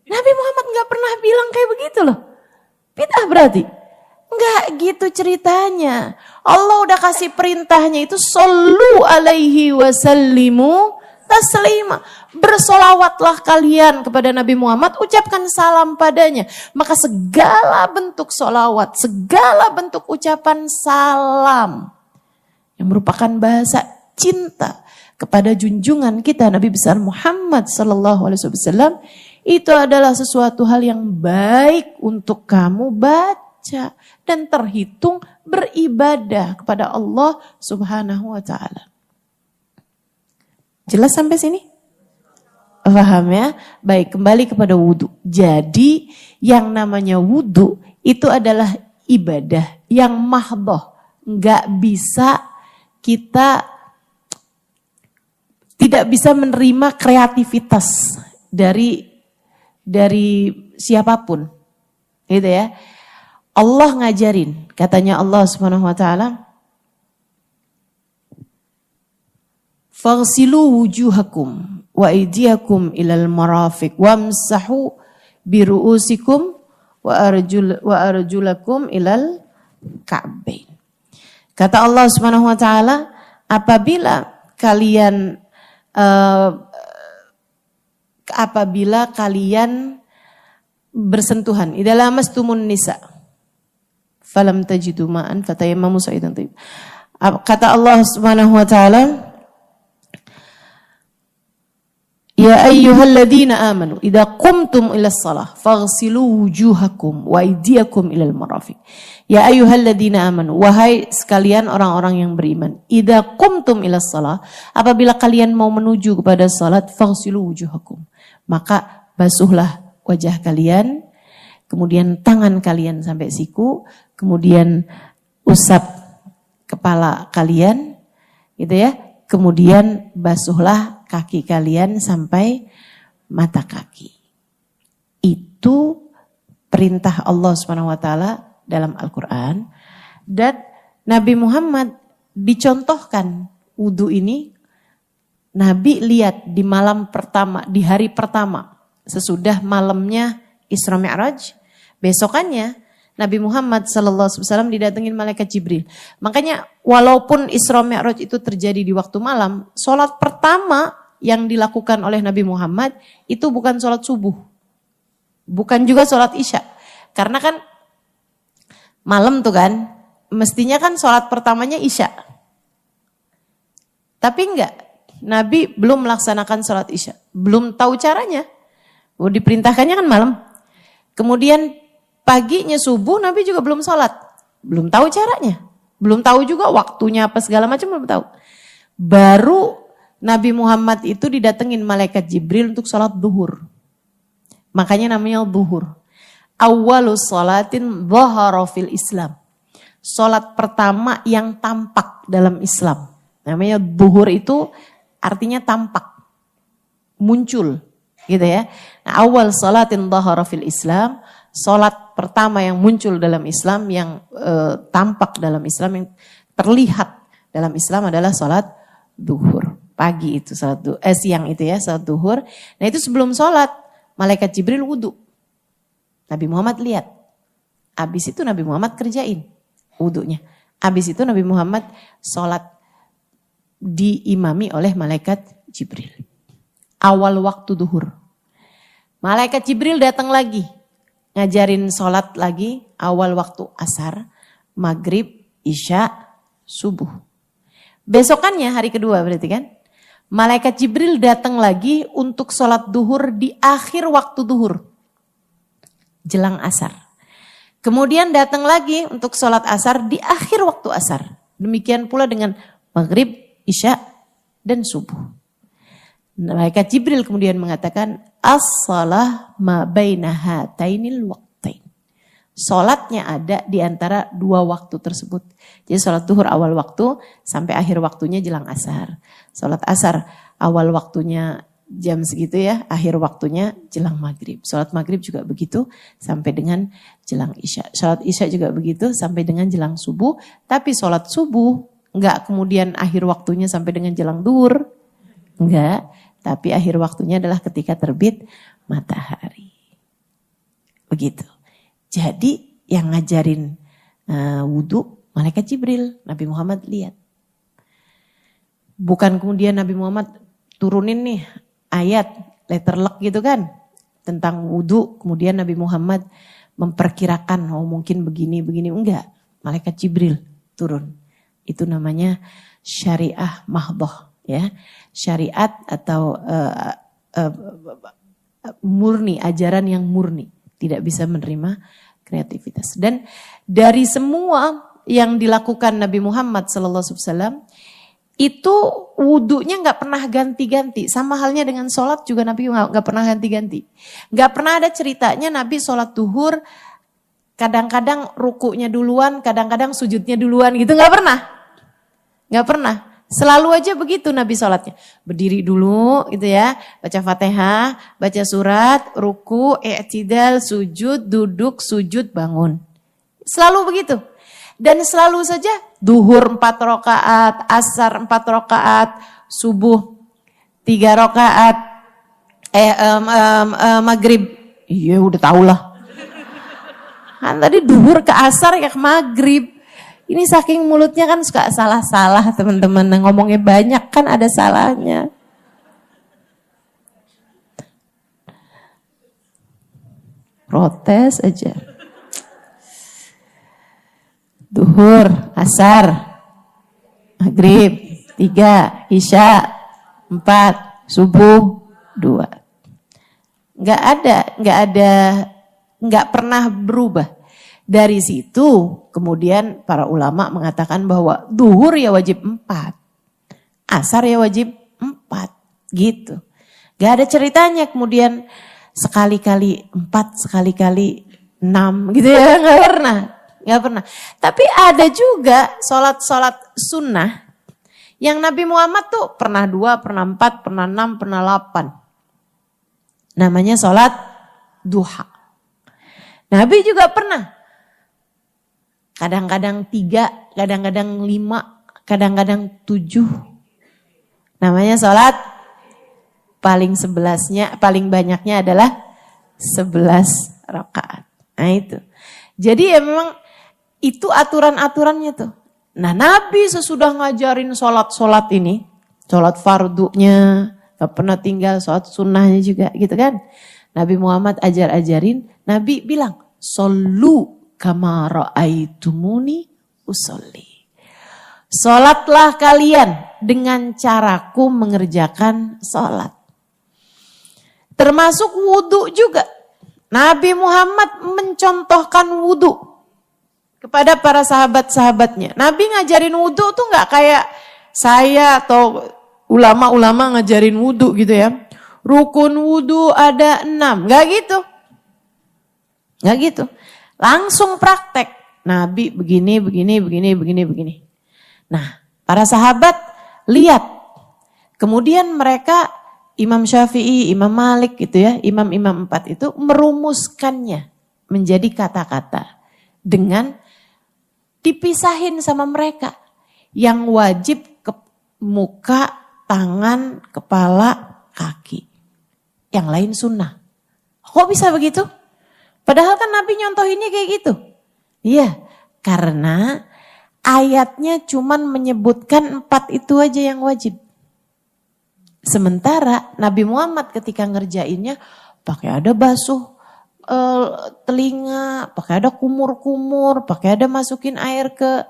Nabi Muhammad nggak pernah bilang kayak begitu loh. Bid'ah berarti? Nggak gitu ceritanya. Allah udah kasih perintahnya itu sallu alaihi wasallimu taslima. Bersolawatlah kalian kepada Nabi Muhammad, ucapkan salam padanya. Maka segala bentuk solawat, segala bentuk ucapan salam yang merupakan bahasa cinta kepada junjungan kita Nabi besar Muhammad sallallahu alaihi wasallam, itu adalah sesuatu hal yang baik untuk kamu baca dan terhitung beribadah kepada Allah Subhanahu wa taala. Jelas sampai sini? Paham ya? Baik, kembali kepada wudu. Jadi yang namanya wudu itu adalah ibadah yang mahdhah. Enggak bisa kita tidak bisa menerima kreativitas dari siapapun. Gitu ya. Allah ngajarin, katanya Allah Subhanahu wa taala, "Faghsilu wujuhakum wa aydiyakum ilal marafiq wamsahu biru'usikum wa arjulakum ilal ka'bain." Kata Allah Subhanahu wa taala, apabila kalian bersentuhan, idza lamastumun nisa falam tajidu ma'an fatayammamu sa'idan thayyib. Kata Allah Subhanahu wa taala, ya ayyuhalladzina amanu idza qumtum ilas shalah faghsilu wujuhakum wa aydiyakum ilal marafiq. Ya ayyuhalladzina amanu, wahai sekalian orang-orang yang beriman, idza qumtum ilas shalah, apabila kalian mau menuju kepada salat, faghsilu wujuhakum, maka basuhlah wajah kalian, kemudian tangan kalian sampai siku, kemudian usap kepala kalian, gitu ya. Kemudian basuhlah kaki kalian sampai mata kaki. Itu perintah Allah Subhanahu wa taala dalam Al-Qur'an, dan Nabi Muhammad dicontohkan wudu ini. Nabi lihat di malam pertama, di hari pertama sesudah malamnya Isra Mi'raj, besokannya Nabi Muhammad SAW didatengin malaikat Jibril. Makanya walaupun Isra Mi'raj itu terjadi di waktu malam, sholat pertama yang dilakukan oleh Nabi Muhammad itu bukan sholat subuh. Bukan juga sholat isya. Karena kan malam tuh kan, mestinya kan sholat pertamanya isya. Tapi enggak, Nabi belum melaksanakan sholat isya. Belum tahu caranya. Diperintahkannya kan malam. Kemudian paginya subuh Nabi juga belum sholat. Belum tahu caranya. Belum tahu juga waktunya apa segala macam, belum tahu. Baru Nabi Muhammad itu didatengin malaikat Jibril untuk sholat duhur. Makanya namanya duhur. Awwalus sholatin dhahara fil Islam. Sholat pertama yang tampak dalam Islam. Namanya duhur, itu artinya tampak. Muncul. Gitu ya. Nah, awal sholatin dhahara fil Islam, sholat pertama yang muncul dalam Islam, yang tampak dalam Islam, yang terlihat dalam Islam adalah sholat duhur. Pagi itu sholat duhur, siang itu ya sholat duhur. Nah itu sebelum sholat, malaikat Jibril wudu. Nabi Muhammad lihat. Habis itu Nabi Muhammad kerjain wudunya. Habis itu Nabi Muhammad sholat diimami oleh malaikat Jibril. Awal waktu duhur. Malaikat Jibril datang lagi. Ngajarin sholat lagi awal waktu asar, maghrib, isya, subuh. Besokannya hari kedua berarti kan. Malaikat Jibril datang lagi untuk sholat duhur di akhir waktu duhur. Jelang asar. Kemudian datang lagi untuk sholat asar di akhir waktu asar. Demikian pula dengan maghrib, isya, dan subuh. Malaikat Jibril kemudian mengatakan, as-shalah ma baina hatainil waqtain. Salatnya ada di antara dua waktu tersebut. Jadi salat duhur awal waktu sampai akhir waktunya jelang asar. Salat asar awal waktunya jam segitu ya, akhir waktunya jelang maghrib. Sholat maghrib juga begitu sampai dengan jelang isya. Sholat isya juga begitu sampai dengan jelang subuh. Tapi sholat subuh enggak kemudian akhir waktunya sampai dengan jelang duhur. Enggak, tapi akhir waktunya adalah ketika terbit matahari. Begitu. Jadi yang ngajarin wudhu malaikat Jibril, Nabi Muhammad lihat. Bukan kemudian Nabi Muhammad turunin nih ayat letter luck gitu kan tentang wudhu, kemudian Nabi Muhammad memperkirakan mungkin begini enggak, malaikat Jibril turun. Itu namanya syariah mahdhah ya, syariat atau murni, ajaran yang murni, tidak bisa menerima kreativitas. Dan dari semua yang dilakukan Nabi Muhammad SAW itu wudhunya nggak pernah ganti-ganti. Sama halnya dengan sholat juga Nabi nggak pernah ganti-ganti. Nggak pernah ada ceritanya Nabi sholat duhur kadang-kadang rukunya duluan, kadang-kadang sujudnya duluan gitu. Nggak pernah. Nggak pernah. Selalu aja begitu Nabi sholatnya. Berdiri dulu gitu ya, baca Fatihah, baca surat, ruku, i'tidal, sujud, duduk, sujud, bangun. Selalu begitu. Dan selalu saja duhur 4 rakaat, asar 4 rakaat, subuh 3 rakaat, maghrib. Iya udah tau lah. Kan tadi duhur ke asar ya ke maghrib. Ini saking mulutnya kan suka salah-salah teman-teman. Ngomongnya banyak kan ada salahnya. Protes aja. Duhur, asar, maghrib, 3, isya, 4, subuh, 2. Nggak pernah berubah. Dari situ kemudian para ulama mengatakan bahwa duhur ya wajib 4, asar ya wajib 4, gitu. Nggak ada ceritanya kemudian sekali-kali 4, sekali-kali 6 gitu ya, nggak pernah. Nggak pernah. Tapi ada juga sholat sunnah yang Nabi Muhammad tuh pernah 2, pernah 4, pernah 6, pernah 8. Namanya sholat duha. Nabi juga pernah. Kadang-kadang 3, kadang-kadang 5, kadang-kadang 7. Namanya sholat paling banyaknya adalah 11 rakaat. Nah itu. Jadi ya memang itu aturan-aturannya tuh. Nah Nabi sesudah ngajarin sholat ini, sholat fardunya, gak pernah tinggal sholat sunnahnya juga gitu kan. Nabi Muhammad ajarin, Nabi bilang, "Shollu kama ra'aitumuni usolli." Sholatlah kalian dengan caraku mengerjakan sholat. Termasuk wudhu juga. Nabi Muhammad mencontohkan wudhu kepada para sahabat-sahabatnya. Nabi ngajarin wudhu tuh gak kayak saya atau ulama-ulama ngajarin wudhu gitu ya. Rukun wudhu ada 6, gak gitu. Gak gitu. Langsung praktek. Nabi begini. Nah, para sahabat lihat. Kemudian mereka Imam Syafi'i, Imam Malik gitu ya, imam-imam 4 itu merumuskannya menjadi kata-kata dengan dipisahin sama mereka. Yang wajib ke muka, tangan, kepala, kaki. Yang lain sunnah. Kok bisa begitu? Padahal kan Nabi nyontohinnya kayak gitu. Iya, karena ayatnya cuman menyebutkan 4 itu aja yang wajib. Sementara Nabi Muhammad ketika ngerjainnya pakai ada basuh telinga, pakai ada kumur-kumur, pakai ada masukin air ke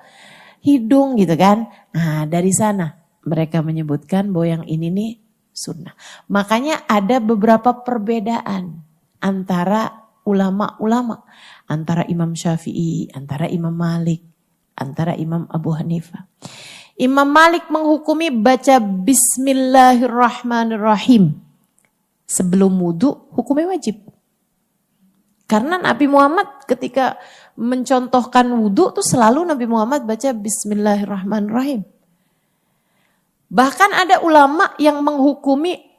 hidung gitu kan. Nah dari sana mereka menyebutkan bahwa yang ini nih sunnah. Makanya ada beberapa perbedaan antara ulama-ulama. Antara Imam Syafi'i, antara Imam Malik, antara Imam Abu Hanifah. Imam Malik menghukumi baca Bismillahirrahmanirrahim. Sebelum wudhu hukumnya wajib. Karena Nabi Muhammad ketika mencontohkan wudhu tuh selalu Nabi Muhammad baca Bismillahirrahmanirrahim. Bahkan ada ulama yang menghukumi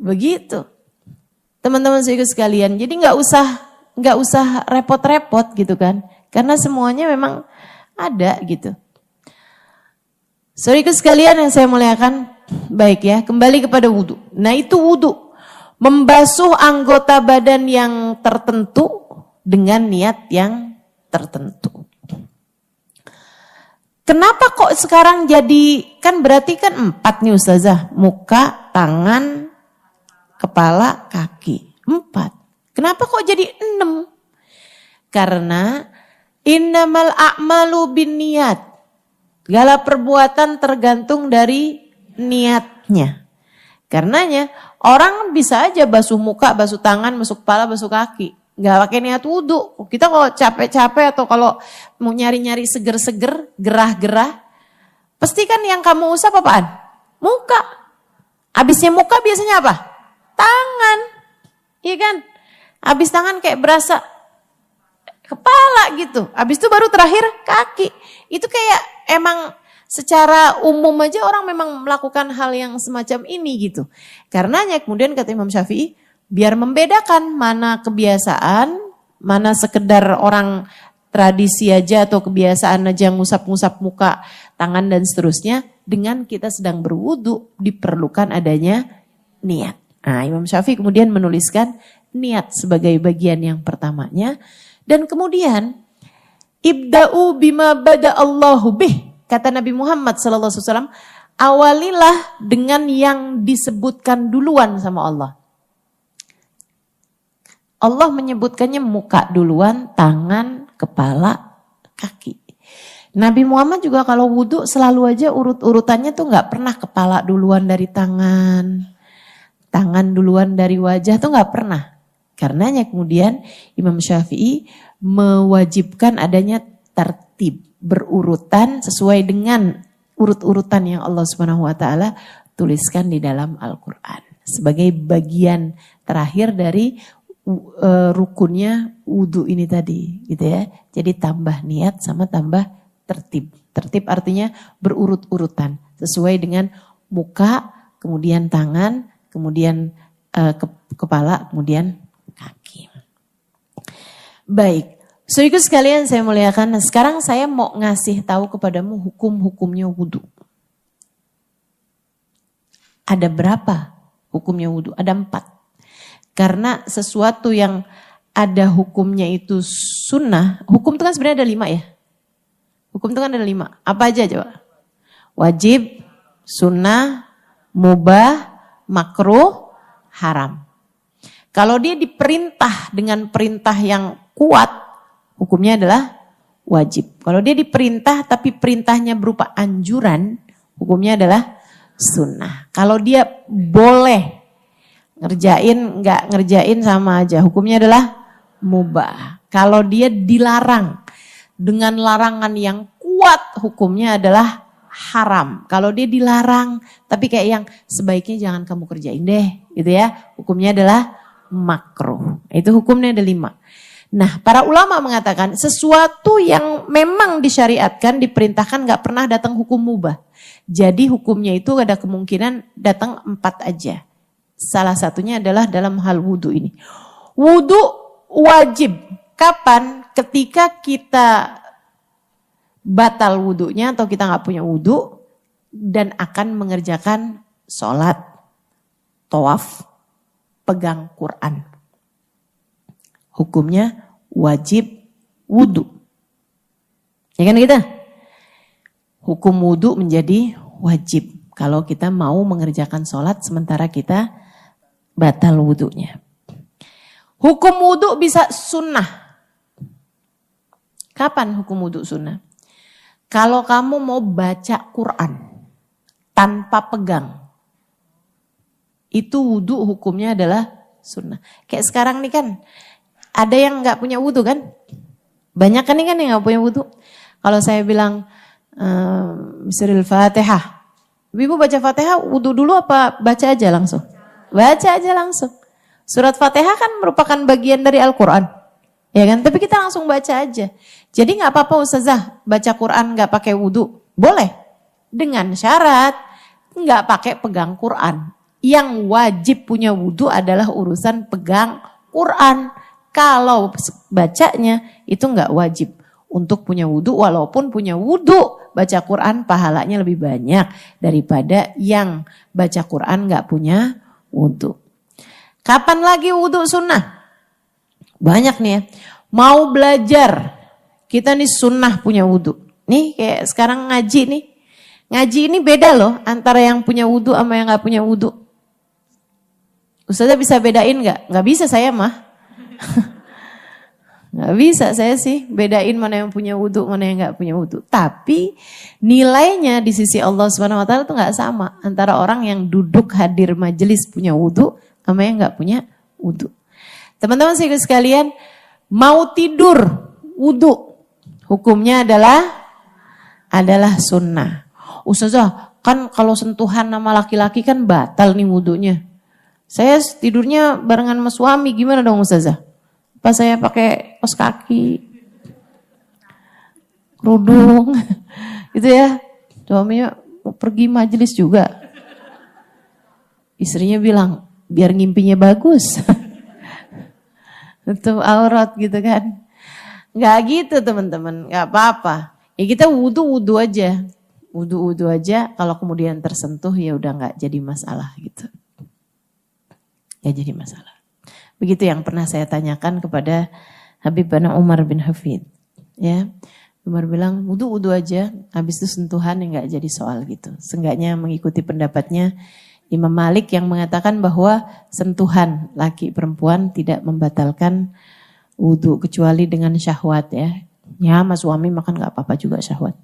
Begitu. Teman-teman saya sekalian, jadi nggak usah repot-repot gitu kan. Karena semuanya memang ada gitu. Saudaraku sekalian yang saya muliakan, baik ya, kembali kepada wudhu. Nah itu wudhu, membasuh anggota badan yang tertentu dengan niat yang tertentu. Kenapa kok sekarang jadi, kan berarti kan 4 nih Ustazah, muka, tangan, kepala, kaki, 4. Kenapa kok jadi 6? Karena innamal a'malu binniyat. Segala perbuatan tergantung dari niatnya. Karenanya orang bisa aja basuh muka, basuh tangan, basuh kepala, basuh kaki. Gak pakai niat wudhu. Kita kalau capek-capek atau kalau mau nyari-nyari seger-seger, gerah-gerah. Pasti kan yang kamu usap apaan? Muka. Habisnya muka biasanya apa? Tangan. Iya kan? Habis tangan kayak berasa kepala gitu. Habis itu baru terakhir kaki. Itu kayak emang secara umum aja orang memang melakukan hal yang semacam ini gitu. Karenanya kemudian kata Imam Syafi'i, biar membedakan mana kebiasaan, mana sekedar orang tradisi aja atau kebiasaan aja ngusap-ngusap muka, tangan dan seterusnya, dengan kita sedang berwudu diperlukan adanya niat. Nah, Imam Syafi'i kemudian menuliskan niat sebagai bagian yang pertamanya. Dan kemudian ibda'u bima bada'allahu bih, kata Nabi Muhammad SAW, awalilah dengan yang disebutkan duluan sama Allah. Allah menyebutkannya muka duluan, tangan, kepala, kaki. Nabi Muhammad juga kalau wudhu selalu aja urut-urutannya tuh gak pernah kepala duluan dari tangan duluan dari wajah tuh gak pernah. Karenanya kemudian Imam Syafi'i mewajibkan adanya tertib, berurutan sesuai dengan urut-urutan yang Allah Subhanahu wa taala tuliskan di dalam Al-Qur'an. Sebagai bagian terakhir dari rukunnya wudu ini tadi, gitu ya. Jadi tambah niat sama tambah tertib. Tertib artinya berurut-urutan sesuai dengan muka, kemudian tangan, kemudian kepala, kemudian kaki. Baik, saudaraku sekalian saya muliakan. Nah, sekarang saya mau ngasih tahu kepadamu hukum-hukumnya wudhu. Ada berapa hukumnya wudhu? Ada 4. Karena sesuatu yang ada hukumnya itu sunnah. Hukum itu kan sebenarnya ada 5 ya. Hukum itu kan ada 5. Apa aja coba? Wajib, sunnah, mubah, makruh, haram. Kalau dia diperintah dengan perintah yang kuat, hukumnya adalah wajib. Kalau dia diperintah tapi perintahnya berupa anjuran, hukumnya adalah sunnah. Kalau dia boleh ngerjain, nggak ngerjain sama aja, hukumnya adalah mubah. Kalau dia dilarang dengan larangan yang kuat, hukumnya adalah haram. Kalau dia dilarang tapi kayak yang sebaiknya jangan kamu kerjain deh, gitu ya, hukumnya adalah makruh. Itu hukumnya ada 5. Nah, para ulama mengatakan sesuatu yang memang disyariatkan, diperintahkan gak pernah datang hukum mubah. Jadi hukumnya itu ada kemungkinan datang 4 aja. Salah satunya adalah dalam hal wudhu ini. Wudhu wajib. Kapan? Ketika kita batal wudhunya atau kita gak punya wudhu dan akan mengerjakan sholat, tawaf, pegang Quran. Hukumnya wajib wudhu. Ya kan kita? Hukum wudhu menjadi wajib kalau kita mau mengerjakan sholat sementara kita batal wudhunya. Hukum wudhu bisa sunnah. Kapan hukum wudhu sunnah? Kalau kamu mau baca Quran tanpa pegang, itu wudhu hukumnya adalah sunnah. Kayak sekarang nih kan, ada yang gak punya wudhu kan? Banyak kan nih kan yang gak punya wudhu. Kalau saya bilang, Bismillahil Fatihah. Ibu baca Fatihah wudhu dulu apa baca aja langsung? Baca aja langsung. Surat Fatihah kan merupakan bagian dari Al-Quran. Ya kan? Tapi kita langsung baca aja. Jadi gak apa-apa Ustazah, baca Quran gak pakai wudhu. Boleh. Dengan syarat gak pakai pegang Quran. Yang wajib punya wudhu adalah urusan pegang Quran. Kalau bacanya itu nggak wajib untuk punya wudhu, walaupun punya wudhu baca Quran pahalanya lebih banyak daripada yang baca Quran nggak punya wudhu. Kapan lagi wudhu sunnah? Banyak nih ya. Mau belajar, kita nih sunnah punya wudhu. Nih kayak sekarang ngaji nih. Ngaji ini beda loh antara yang punya wudhu sama yang nggak punya wudhu. Ustazah bisa bedain nggak? Nggak bisa saya mah. Nggak bisa saya sih bedain mana yang punya wudhu, mana yang nggak punya wudhu. Tapi nilainya di sisi Allah Subhanahu Wa Taala itu nggak sama antara orang yang duduk hadir majelis punya wudhu sama yang nggak punya wudhu. Teman-teman sekalian, mau tidur wudhu hukumnya adalah sunnah. Ustazah kan kalau sentuhan sama laki-laki kan batal nih wudhunya. Saya tidurnya barengan sama suami, gimana dong Ustazah? Pas saya pakai kaos kaki, kerudung, gitu ya. Suaminya mau pergi majelis juga. Istrinya bilang, biar ngimpinya bagus. Itu aurat gitu kan. Nggak gitu teman-teman, nggak apa-apa. Ya kita wudhu aja. Wudhu aja, kalau kemudian tersentuh ya udah nggak jadi masalah gitu. Ya jadi masalah. Begitu yang pernah saya tanyakan kepada Habib Bana Umar bin Hafid. Ya, Umar bilang wudhu aja, habis itu sentuhan yang nggak jadi soal gitu. Seenggaknya mengikuti pendapatnya Imam Malik yang mengatakan bahwa sentuhan laki perempuan tidak membatalkan wudhu kecuali dengan syahwat ya. Ya, sama suami makan nggak apa-apa juga syahwat.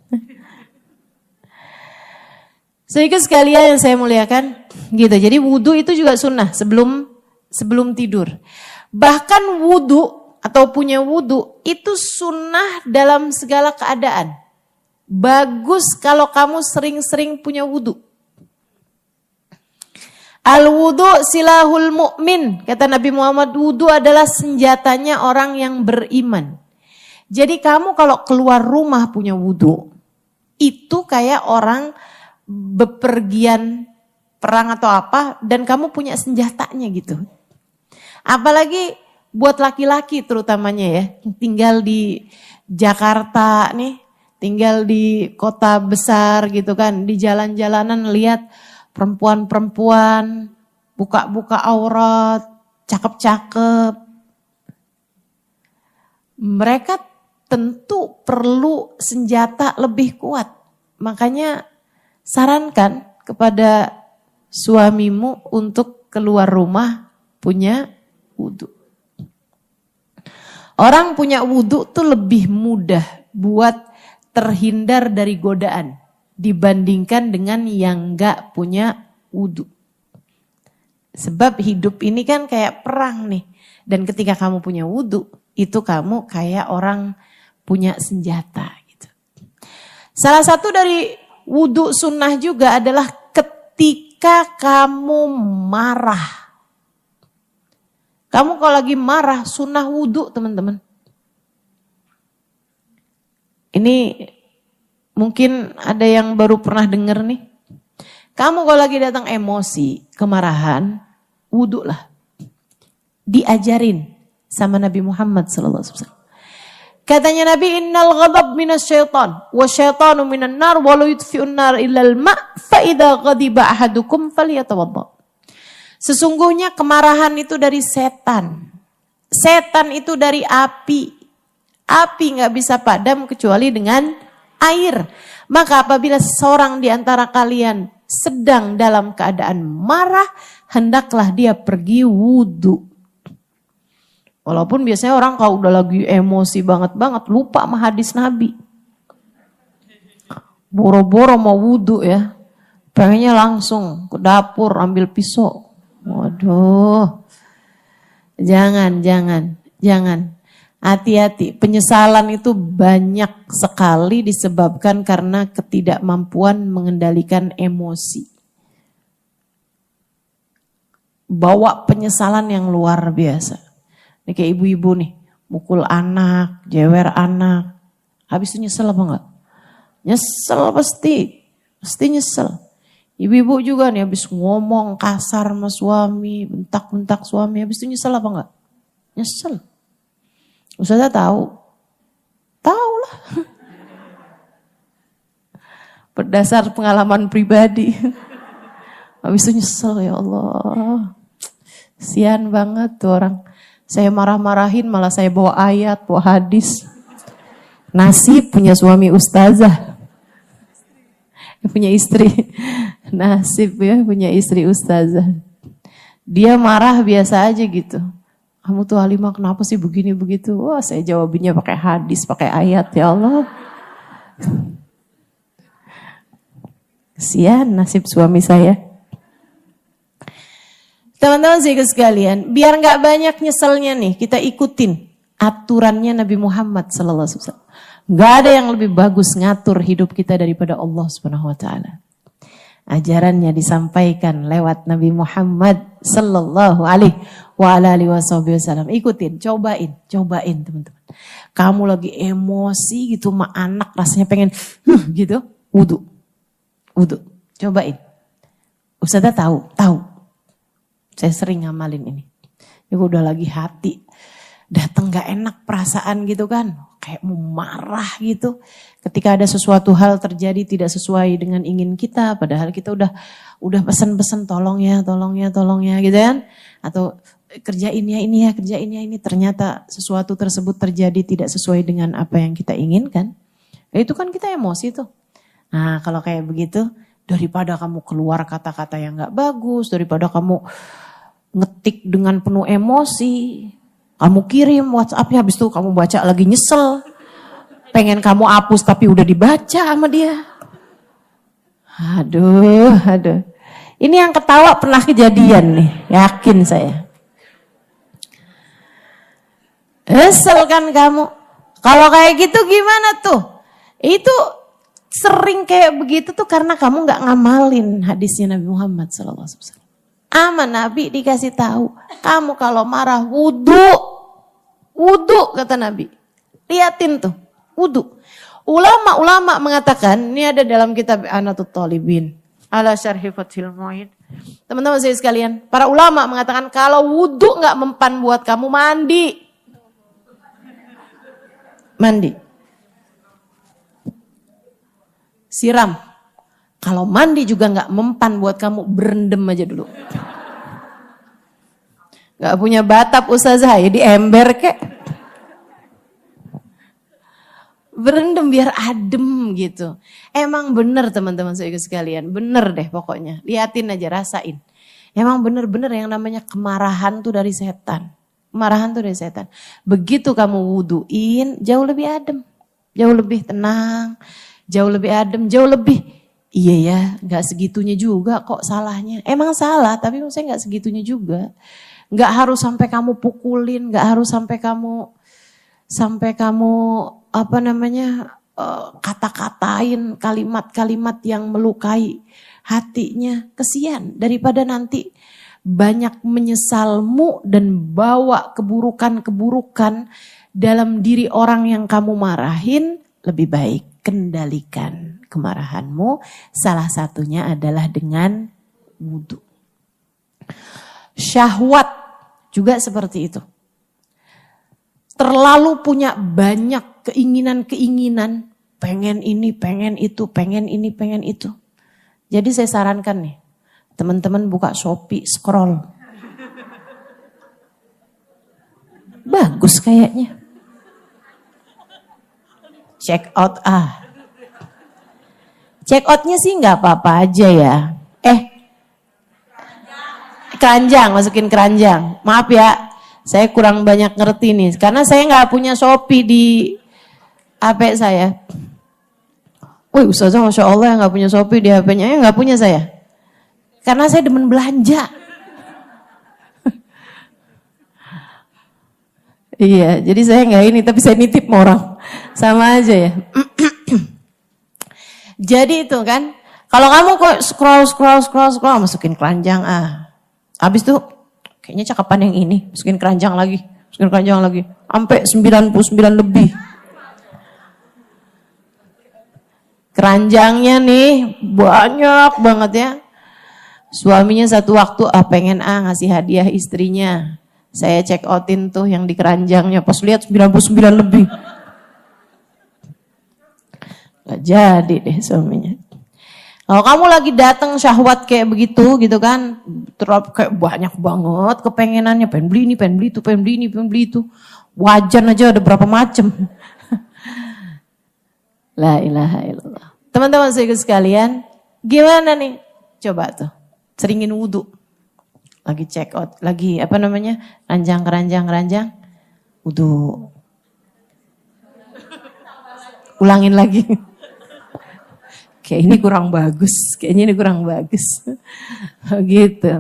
Sedikit sekalian yang saya muliakan, gitu. Jadi wudhu itu juga sunnah sebelum tidur. Bahkan wudhu atau punya wudhu itu sunnah dalam segala keadaan. Bagus kalau kamu sering-sering punya wudhu. Al-wudhu silahul mu'min. Kata Nabi Muhammad, wudhu adalah senjatanya orang yang beriman. Jadi kamu kalau keluar rumah punya wudhu, itu kayak orang bepergian perang atau apa dan kamu punya senjatanya gitu. Apalagi buat laki-laki terutamanya ya, tinggal di Jakarta nih, tinggal di kota besar gitu kan, di jalan-jalanan lihat perempuan-perempuan buka-buka aurat, cakep-cakep. Mereka tentu perlu senjata lebih kuat. Makanya sarankan kepada suamimu untuk keluar rumah punya wudhu. Orang punya wudhu tuh lebih mudah buat terhindar dari godaan dibandingkan dengan yang gak punya wudhu. Sebab hidup ini kan kayak perang nih. Dan ketika kamu punya wudhu, itu kamu kayak orang punya senjata gitu. Salah satu dari wudhu sunnah juga adalah ketika kamu marah. Kamu kalau lagi marah sunnah wudhu teman-teman. Ini mungkin ada yang baru pernah dengar nih. Kamu kalau lagi datang emosi, kemarahan, wudhu lah. Diajarin sama Nabi Muhammad SAW. Katanya Nabi, innal ghadab minas syaitan, wa syaitanu minan nar, wa la yudfi'un nar illal ma' fa idza ghadiba ahadukum falyatawadda. Sesungguhnya kemarahan itu dari setan. Setan itu dari api. Api nggak bisa padam kecuali dengan air. Maka apabila seorang di antara kalian sedang dalam keadaan marah, hendaklah dia pergi wudhu. Walaupun biasanya orang kalau udah lagi emosi banget lupa sama hadis Nabi. Boro-boro mau wudhu ya. Pengennya langsung ke dapur ambil pisau. Waduh. Jangan. Hati-hati. Penyesalan itu banyak sekali disebabkan karena ketidakmampuan mengendalikan emosi. Bawa penyesalan yang luar biasa. Ini kayak ibu-ibu nih, mukul anak, jewer anak. Habis itu nyesel apa enggak? Nyesel pasti nyesel. Ibu-ibu juga nih habis ngomong kasar sama suami, bentak-bentak suami, habis itu nyesel apa enggak? Nyesel. Ustazah tahu. Tahu lah. Berdasar pengalaman pribadi. Habis itu nyesel, ya Allah. Sian banget tuh orang. Saya marah-marahin malah saya bawa ayat, bawa hadis. Nasib punya suami ustazah. Punya istri. Nasib ya punya istri ustazah. Dia marah biasa aja gitu. Kamu tuh Halimah kenapa sih begini begitu? Wah saya jawabinnya pakai hadis, pakai ayat, ya Allah. Kesian nasib suami saya. Teman-teman sekalian, biar nggak banyak nyeselnya nih, kita ikutin aturannya Nabi Muhammad SAW. Nggak ada yang lebih bagus ngatur hidup kita daripada Allah Subhanahu Wa Taala. Ajarannya disampaikan lewat Nabi Muhammad Sallallahu Alaihi Wasallam. Ikutin, cobain teman-teman. Kamu lagi emosi gitu sama anak, rasanya pengen gitu, wudu, cobain. Ustazah tahu. Saya sering ngamalin ini. Ya udah lagi hati, datang gak enak perasaan gitu kan, kayak mau marah gitu. Ketika ada sesuatu hal terjadi tidak sesuai dengan ingin kita, padahal kita udah pesan-pesan tolong ya gitu kan. Atau kerjain ya ini, ternyata sesuatu tersebut terjadi tidak sesuai dengan apa yang kita inginkan. Ya itu kan kita emosi tuh. Nah kalau kayak begitu, daripada kamu keluar kata-kata yang gak bagus, daripada kamu ngetik dengan penuh emosi, kamu kirim WhatsApp-nya, habis itu kamu baca lagi nyesel. Pengen kamu hapus tapi udah dibaca sama dia. Aduh. Ini yang ketawa pernah kejadian nih, yakin saya. Nyesel kan kamu. Kalau kayak gitu gimana tuh? Itu sering kayak begitu tuh karena kamu gak ngamalin hadisnya Nabi Muhammad SAW. Ama Nabi dikasih tahu, kamu kalau marah wudu kata Nabi. Liatin tuh, wudu. Ulama mengatakan, ini ada dalam kitab Anatut Talibin ala Syarhi Fathil Mu'in. Teman-teman saya sekalian, para ulama mengatakan kalau wudu nggak mempan buat kamu mandi. Siram. Kalau mandi juga nggak mempan buat kamu, berendam aja dulu. Nggak punya batap ustazah ya di ember kek. Berendam biar adem gitu. Emang bener teman-teman saya sekalian, bener deh pokoknya. Liatin aja, rasain. Emang bener-bener yang namanya kemarahan tuh dari setan. Begitu kamu wuduin, jauh lebih adem, jauh lebih tenang, jauh lebih adem, jauh lebih. Iya ya, gak segitunya juga kok salahnya. Emang salah, tapi maksudnya gak segitunya juga. Gak harus sampai kamu pukulin, gak harus sampai kamu kata-katain kalimat-kalimat yang melukai hatinya. Kesian, daripada nanti banyak menyesalmu dan bawa keburukan-keburukan dalam diri orang yang kamu marahin, lebih baik kendalikan kemarahanmu, salah satunya adalah dengan wudu. Syahwat juga seperti itu. Terlalu punya banyak keinginan-keinginan, pengen ini, pengen itu, pengen ini, pengen itu. Jadi saya sarankan nih, teman-teman buka Shopee, scroll. Bagus kayaknya. Check out Check outnya sih nggak apa-apa aja ya. Keranjang, masukin keranjang. Maaf ya, saya kurang banyak ngerti nih. Karena saya nggak punya Shopee di HP saya. Wih ustazah Masya Allah yang nggak punya Shopee di HP-nya. Ya nggak punya saya. Karena saya demen belanja. Iya, jadi saya nggak ini, tapi saya nitip sama orang. Sama aja ya. Jadi itu kan, kalau kamu kok scroll, masukin keranjang habis tuh kayaknya cakapan yang ini, masukin keranjang lagi. Sampai 99 lebih. Keranjangnya nih banyak banget ya. Suaminya satu waktu pengen ngasih hadiah istrinya. Saya check outin tuh yang di keranjangnya, pas lihat 99 lebih. Gak jadi deh suaminya. Kalau kamu lagi datang syahwat kayak begitu gitu kan, terus kayak banyak banget kepengenannya, pengen beli ini, pengen beli itu, pengen beli ini, pengen beli itu. Wajan aja ada berapa macam. La ilaha illallah. Teman-teman sekalian, gimana nih? Coba tuh, seringin wudhu. Lagi check out, lagi ranjang, wudhu. Ulangin lagi. Kayak ini kurang bagus, kayaknya ini kurang bagus. Gitu.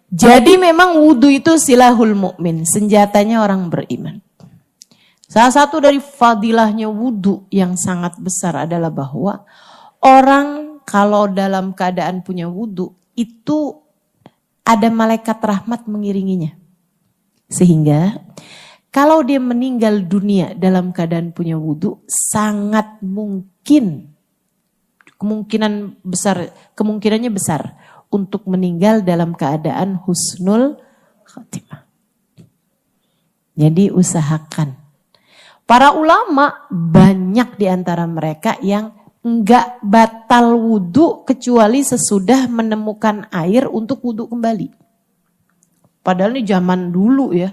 Jadi memang wudhu itu silahul mukmin, senjatanya orang beriman. Salah satu dari fadilahnya wudhu yang sangat besar adalah bahwa orang kalau dalam keadaan punya wudhu itu ada malaikat rahmat mengiringinya. Sehingga kalau dia meninggal dunia dalam keadaan punya wudhu, sangat mungkin, kemungkinannya besar untuk meninggal dalam keadaan husnul khatimah. Jadi usahakan. Para ulama banyak di antara mereka yang enggak batal wudhu kecuali sesudah menemukan air untuk wudhu kembali. Padahal ini zaman dulu ya.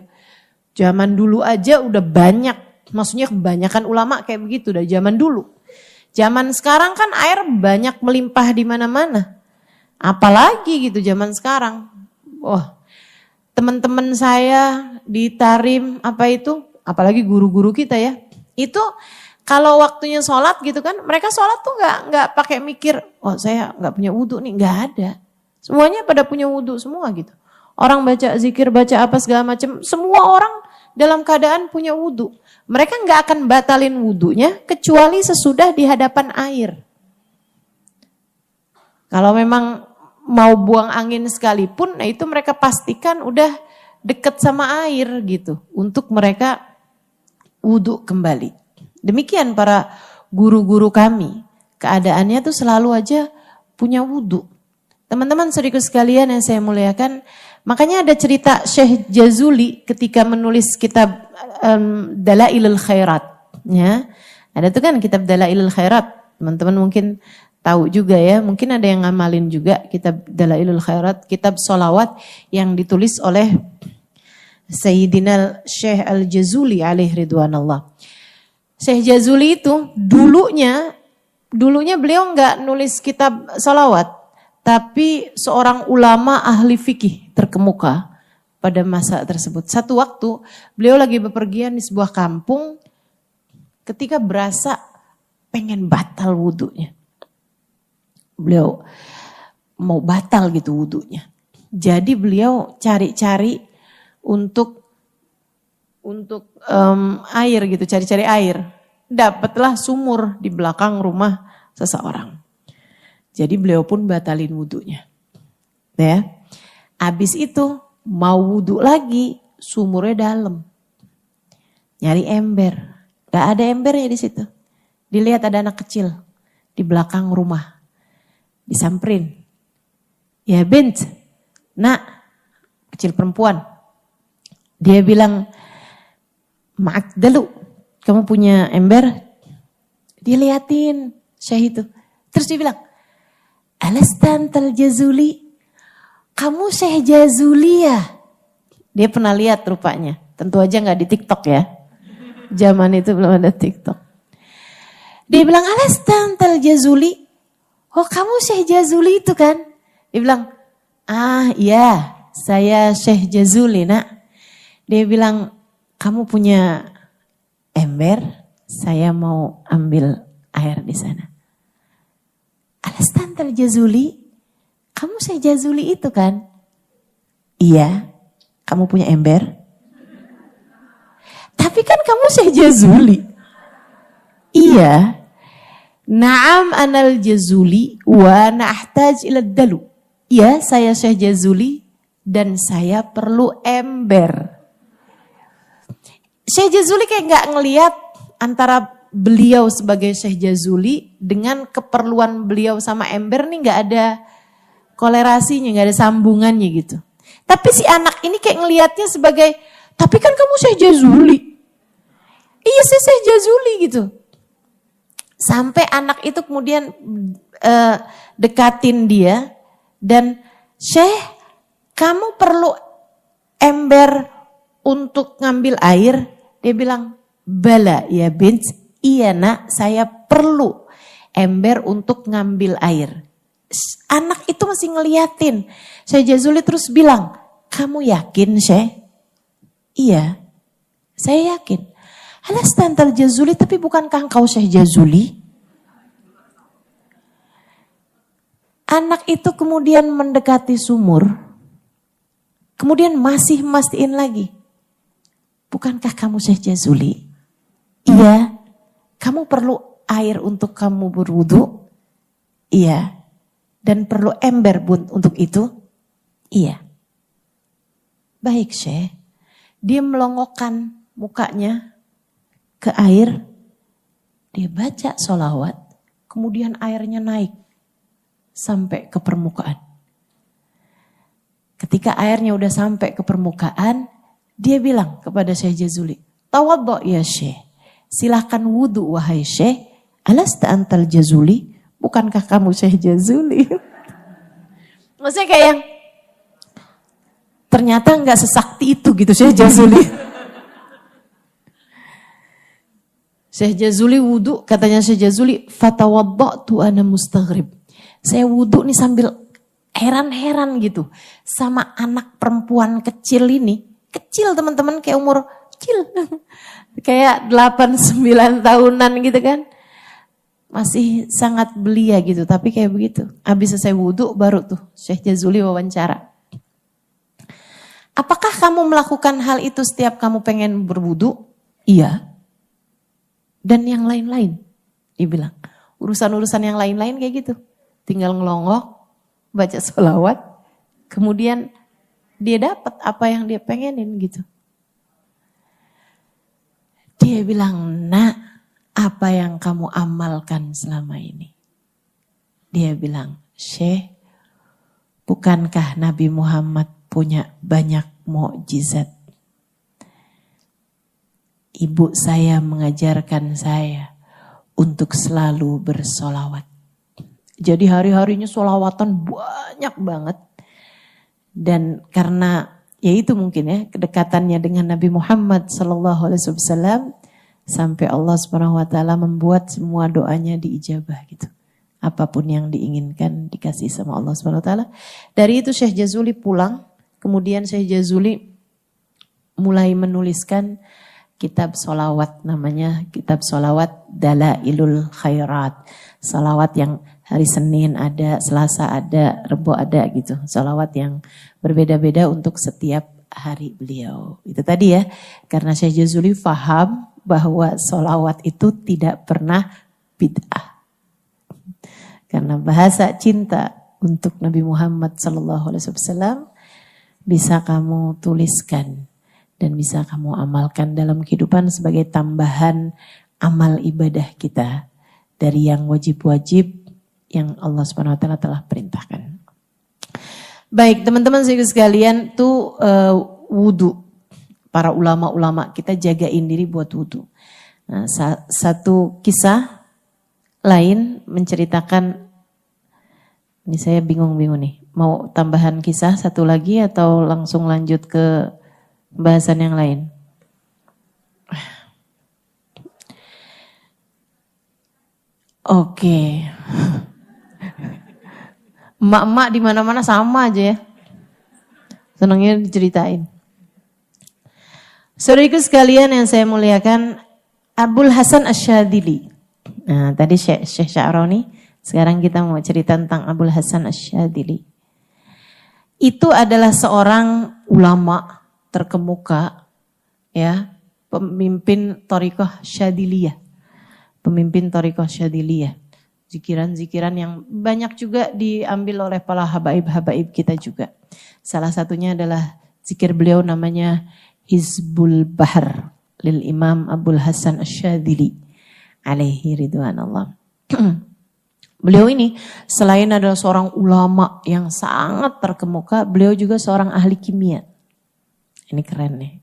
Zaman dulu aja udah banyak, maksudnya kebanyakan ulama kayak begitu dari zaman dulu. Zaman sekarang kan air banyak melimpah di mana-mana. Apalagi gitu zaman sekarang. Wah, teman-teman saya di Tarim apalagi guru-guru kita ya. Itu kalau waktunya sholat gitu kan, mereka sholat tuh nggak pakai mikir, oh saya nggak punya wudhu nih, nggak ada. Semuanya pada punya wudhu semua gitu. Orang baca zikir, baca apa segala macam, semua orang dalam keadaan punya wudhu. Mereka nggak akan batalin wudhunya kecuali sesudah di hadapan air. Kalau memang mau buang angin sekalipun, nah itu mereka pastikan udah deket sama air gitu untuk mereka wudhu kembali. Demikian para guru-guru kami, keadaannya tuh selalu aja punya wudhu. Teman-teman saudaraku sekalian yang saya muliakan, makanya ada cerita Syekh Jazuli ketika menulis kitab Dalailul Khairat. Ya. Ada tuh kan kitab Dalailul Khairat, teman-teman mungkin tahu juga ya, mungkin ada yang ngamalin juga kitab Dalailul Khairat, kitab sholawat yang ditulis oleh Sayyidina Syekh Al-Jazuli alaihi ridwanallah. Syekh Jazuli itu dulunya beliau nggak nulis kitab sholawat, tapi seorang ulama ahli fikih terkemuka pada masa tersebut. Satu waktu beliau lagi bepergian di sebuah kampung ketika berasa pengen batal wudhunya. Beliau mau batal gitu wudhunya. Jadi beliau cari-cari untuk air gitu, cari-cari air. Dapatlah sumur di belakang rumah seseorang. Jadi beliau pun batalin wudhunya. Ya. Habis itu mau wudhu lagi, sumurnya dalam. Nyari ember. Gak ada embernya di situ. Dilihat ada anak kecil di belakang rumah. Disamperin. Ya bint, nak, kecil perempuan. Dia bilang, maaf dulu, kamu punya ember? Dia liatin Syekh itu. Terus dia bilang, Alastantal Jazuli, kamu Syekh Jazuli ya? Dia pernah lihat rupanya. Tentu aja gak di TikTok ya. Zaman itu belum ada TikTok. Dia bilang, Alastantal Jazuli, oh kamu Syekh Jazuli itu kan? Dia bilang, iya, saya Syekh Jazuli nak. Dia bilang, kamu punya ember, saya mau ambil air di sana. Alastantal Jazuli, kamu Syekh Jazuli itu kan? Iya, kamu punya ember. Tapi kan kamu Syekh Jazuli. Iya. Naam anal Jazuli wa nahtaj ila dalu. Iya, saya Syekh Jazuli dan saya perlu ember. Syekh Jazuli kayak gak ngelihat antara beliau sebagai Syekh Jazuli dengan keperluan beliau sama ember nih gak ada kolerasinya, nggak ada sambungannya gitu. Tapi si anak ini kayak ngelihatnya sebagai, tapi kan kamu Syekh Jazuli. Iya saya Syekh Jazuli gitu. Sampai anak itu kemudian dekatin dia dan Syekh, kamu perlu ember untuk ngambil air? Dia bilang, bala ya bint, iya nak, saya perlu ember untuk ngambil air. Anak itu masih ngeliatin. Syekh Jazuli terus bilang, kamu yakin Syekh? Iya, saya yakin. Halasta antal Jazuli, tapi bukankah engkau Syekh Jazuli? Anak itu kemudian mendekati sumur. Kemudian masih mastiin lagi. Bukankah kamu Syekh Jazuli? Iya. Kamu perlu air untuk kamu berwudu? Iya. Dan perlu ember untuk itu? Iya. Baik Syekh. Dia melongokkan mukanya ke air. Dia baca sholawat. Kemudian airnya naik sampai ke permukaan. Ketika airnya udah sampai ke permukaan, dia bilang kepada Syekh Jazuli, tawaddo ya Syekh, silahkan wudu wahai Syekh, alasta antal Jazuli, bukankah kamu Syekh Jazuli? Maksudnya kayak yang, ternyata gak sesakti itu gitu Syekh Jazuli. Syekh Jazuli wudu, katanya Syekh Jazuli, fatawadda'tu ana mustaghrib. Saya wudu nih sambil heran-heran gitu sama anak perempuan kecil ini. Kecil teman-teman, kayak umur kecil. Kayak 8-9 tahunan gitu kan. Masih sangat belia gitu, tapi kayak begitu. Habis selesai wudu baru tuh Syekh Jazuli wawancara. Apakah kamu melakukan hal itu setiap kamu pengen berwudu? Iya. Dan yang lain-lain, dibilang. Urusan-urusan yang lain-lain kayak gitu. Tinggal ngelongok, baca sholawat, kemudian dia dapat apa yang dia pengenin gitu. Dia bilang, nak, apa yang kamu amalkan selama ini? Dia bilang, Syekh, bukankah Nabi Muhammad punya banyak mukjizat? Ibu saya mengajarkan saya untuk selalu bersolawat. Jadi hari-harinya sholawatan banyak banget. Dan karena ya itu mungkin ya kedekatannya dengan Nabi Muhammad SAW sampai Allah SWT membuat semua doanya diijabah gitu. Apapun yang diinginkan dikasih sama Allah SWT. Dari itu Syekh Jazuli pulang. Kemudian Syekh Jazuli mulai menuliskan kitab sholawat, namanya kitab sholawat Dalailul Khairat. Sholawat yang hari Senin ada, Selasa ada, Rebo ada gitu. Sholawat yang berbeda-beda untuk setiap hari beliau. Itu tadi ya, karena Syekh Jazuli faham bahwa sholawat itu tidak pernah bid'ah. Karena bahasa cinta untuk Nabi Muhammad SAW bisa kamu tuliskan dan bisa kamu amalkan dalam kehidupan sebagai tambahan amal ibadah kita dari yang wajib-wajib yang Allah SWT telah perintahkan. Baik teman-teman sekalian, tuh wudu. Para ulama-ulama kita jagain diri buat wudu. Nah, satu kisah lain menceritakan, ini saya bingung-bingung nih, mau tambahan kisah satu lagi atau langsung lanjut ke bahasan yang lain? Oke. Emak-emak di mana-mana sama aja ya. Senangnya diceritain. Saudariku sekalian yang saya muliakan, Abul Hasan Asy-Syadzili. Nah, tadi Syekh Sya'roni, sekarang kita mau cerita tentang Abul Hasan Asy-Syadzili. Itu adalah seorang ulama terkemuka, ya, pemimpin Thariqah Syadziliyah. Pemimpin Thariqah Syadziliyah. Zikiran-zikiran yang banyak juga diambil oleh para habaib-habaib kita juga. Salah satunya adalah zikir beliau namanya Hizbul Bahar lil Imam Abul Hasan Asy-Syadzili alaihi ridwanullah. Beliau ini selain adalah seorang ulama yang sangat terkemuka, beliau juga seorang ahli kimia. Ini keren nih.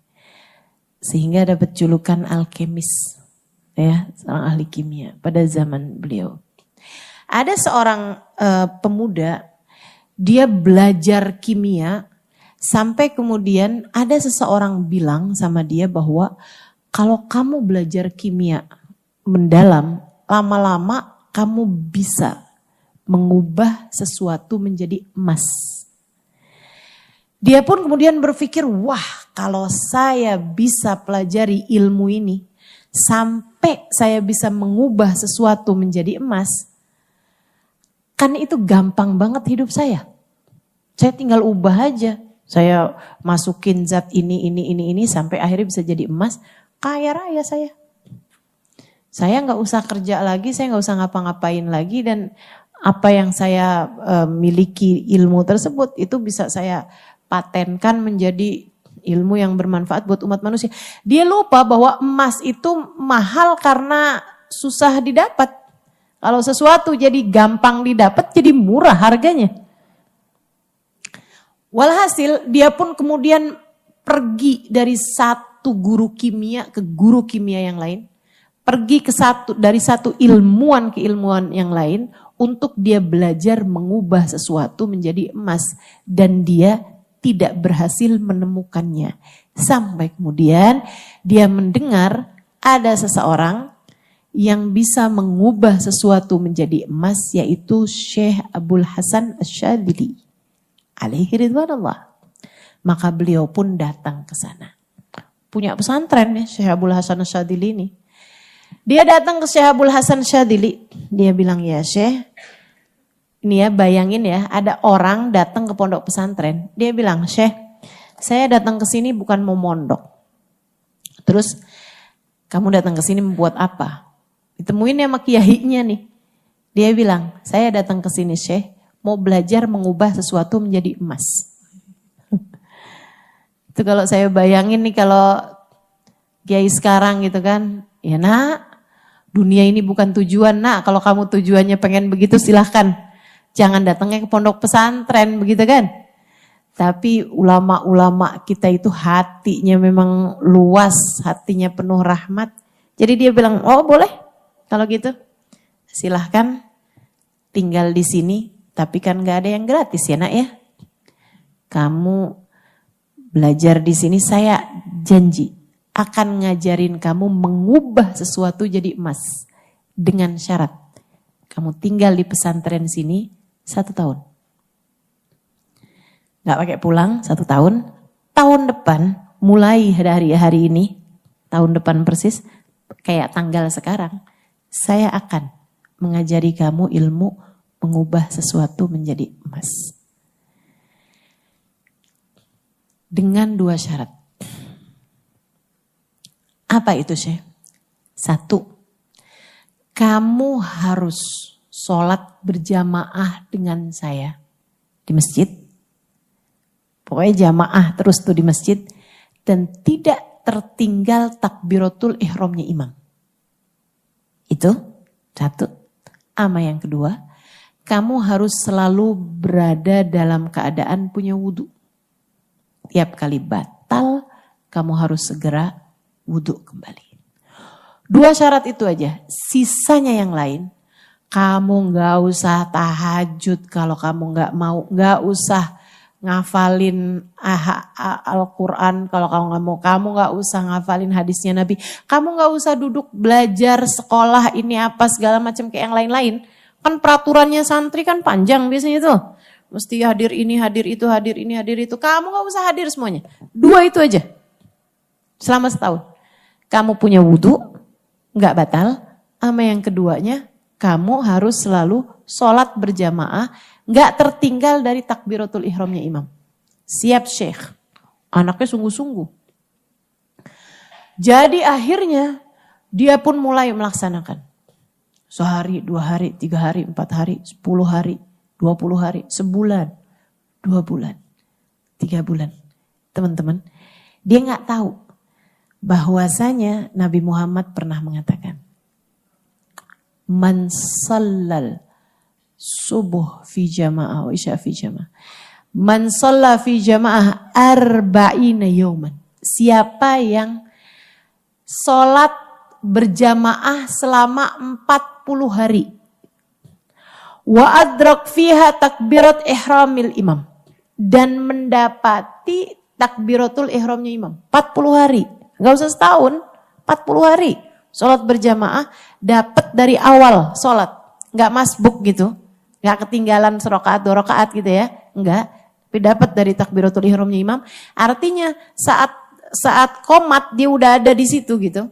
Sehingga dapat julukan alkemis. Ya, seorang ahli kimia pada zaman beliau. Ada seorang pemuda, dia belajar kimia sampai kemudian ada seseorang bilang sama dia bahwa kalau kamu belajar kimia mendalam, lama-lama kamu bisa mengubah sesuatu menjadi emas. Dia pun kemudian berpikir, wah kalau saya bisa pelajari ilmu ini, sampai saya bisa mengubah sesuatu menjadi emas, kan itu gampang banget hidup saya. Saya tinggal ubah aja. Saya masukin zat ini, sampai akhirnya bisa jadi emas, kaya raya saya. Saya nggak usah kerja lagi, saya nggak usah ngapa-ngapain lagi, dan apa yang saya miliki ilmu tersebut itu bisa saya patenkan menjadi ilmu yang bermanfaat buat umat manusia. Dia lupa bahwa emas itu mahal karena susah didapat. Kalau sesuatu jadi gampang didapat, jadi murah harganya. Walhasil dia pun kemudian pergi dari satu guru kimia ke guru kimia yang lain. Pergi dari satu ilmuwan ke ilmuwan yang lain untuk dia belajar mengubah sesuatu menjadi emas. Dan dia tidak berhasil menemukannya. Sampai kemudian dia mendengar ada seseorang yang bisa mengubah sesuatu menjadi emas, yaitu Syekh Abdul Hasan Asyadzili alaihi ridwanullah. Maka beliau pun datang ke sana. Punya pesantren ya Syekh Abdul Hasan Asyadzili ini. Dia datang ke Syekh Abdul Hasan Asyadzili. Dia bilang, ya Syekh, ini ya bayangin ya, ada orang datang ke pondok pesantren. Dia bilang, Syekh, saya datang ke sini bukan mau mondok. Terus kamu datang ke sini membuat apa? Ditemuin sama kiainya nih. Dia bilang, saya datang ke sini Syekh, mau belajar mengubah sesuatu menjadi emas. Itu kalau saya bayangin nih, kalau kiai sekarang gitu kan, ya nak, dunia ini bukan tujuan nak, kalau kamu tujuannya pengen begitu silahkan. Jangan datangnya ke pondok pesantren begitu kan. Tapi ulama-ulama kita itu hatinya memang luas, hatinya penuh rahmat. Jadi dia bilang, oh boleh kalau gitu. Silahkan tinggal di sini, tapi kan gak ada yang gratis ya nak ya. Kamu belajar di sini, saya janji akan ngajarin kamu mengubah sesuatu jadi emas. Dengan syarat, kamu tinggal di pesantren sini 1 tahun. Gak pakai pulang 1 tahun. Tahun depan, mulai dari hari ini, tahun depan persis, kayak tanggal sekarang, saya akan mengajari kamu ilmu mengubah sesuatu menjadi emas. Dengan 2 syarat. Apa itu Syekh? 1, kamu harus sholat berjamaah dengan saya di masjid. Pokoknya jamaah terus tuh di masjid. Dan tidak tertinggal takbiratul ihramnya imam. Itu 1. Ama yang kedua, kamu harus selalu berada dalam keadaan punya wudhu. Tiap kali batal, kamu harus segera wudhu kembali. 2 syarat itu aja. Sisanya yang lain, kamu gak usah tahajud kalau kamu gak mau. Gak usah ngafalin Al-Quran kalau kamu gak mau. Kamu gak usah ngafalin hadisnya Nabi. Kamu gak usah duduk belajar sekolah ini apa segala macam kayak yang lain-lain. Kan peraturannya santri kan panjang biasanya tuh. Mesti hadir ini, hadir itu, hadir ini, hadir itu. Kamu gak usah hadir semuanya. 2 itu aja. Selama 1 tahun. Kamu punya wudhu, gak batal. Sama yang keduanya, kamu harus selalu sholat berjamaah. Gak tertinggal dari takbiratul ihramnya imam. Siap Syekh. Anaknya sungguh-sungguh. Jadi akhirnya dia pun mulai melaksanakan. Sehari, 2 hari, 3 hari, 4 hari, 10 hari, 20 hari, sebulan, 2 bulan, 3 bulan. Teman-teman, dia gak tahu bahwasanya Nabi Muhammad pernah mengatakan, Man sallal subuh fi jamaah wa isya fi jamaah. Man shalla fi jamaah arba'ina yawman. Siapa yang sholat berjamaah selama 40 hari. Wa adrak fiha takbirat ihramil imam. Dan mendapati takbiratul ihramnya imam. 40 hari. Gak usah setahun, 40 hari. Sholat berjamaah dapat dari awal sholat. Gak masbuk gitu. Gak ketinggalan serokaat, 2 rakaat gitu ya. Enggak. Tapi dapat dari takbiratul ihramnya imam. Artinya saat qomat dia udah ada di situ gitu.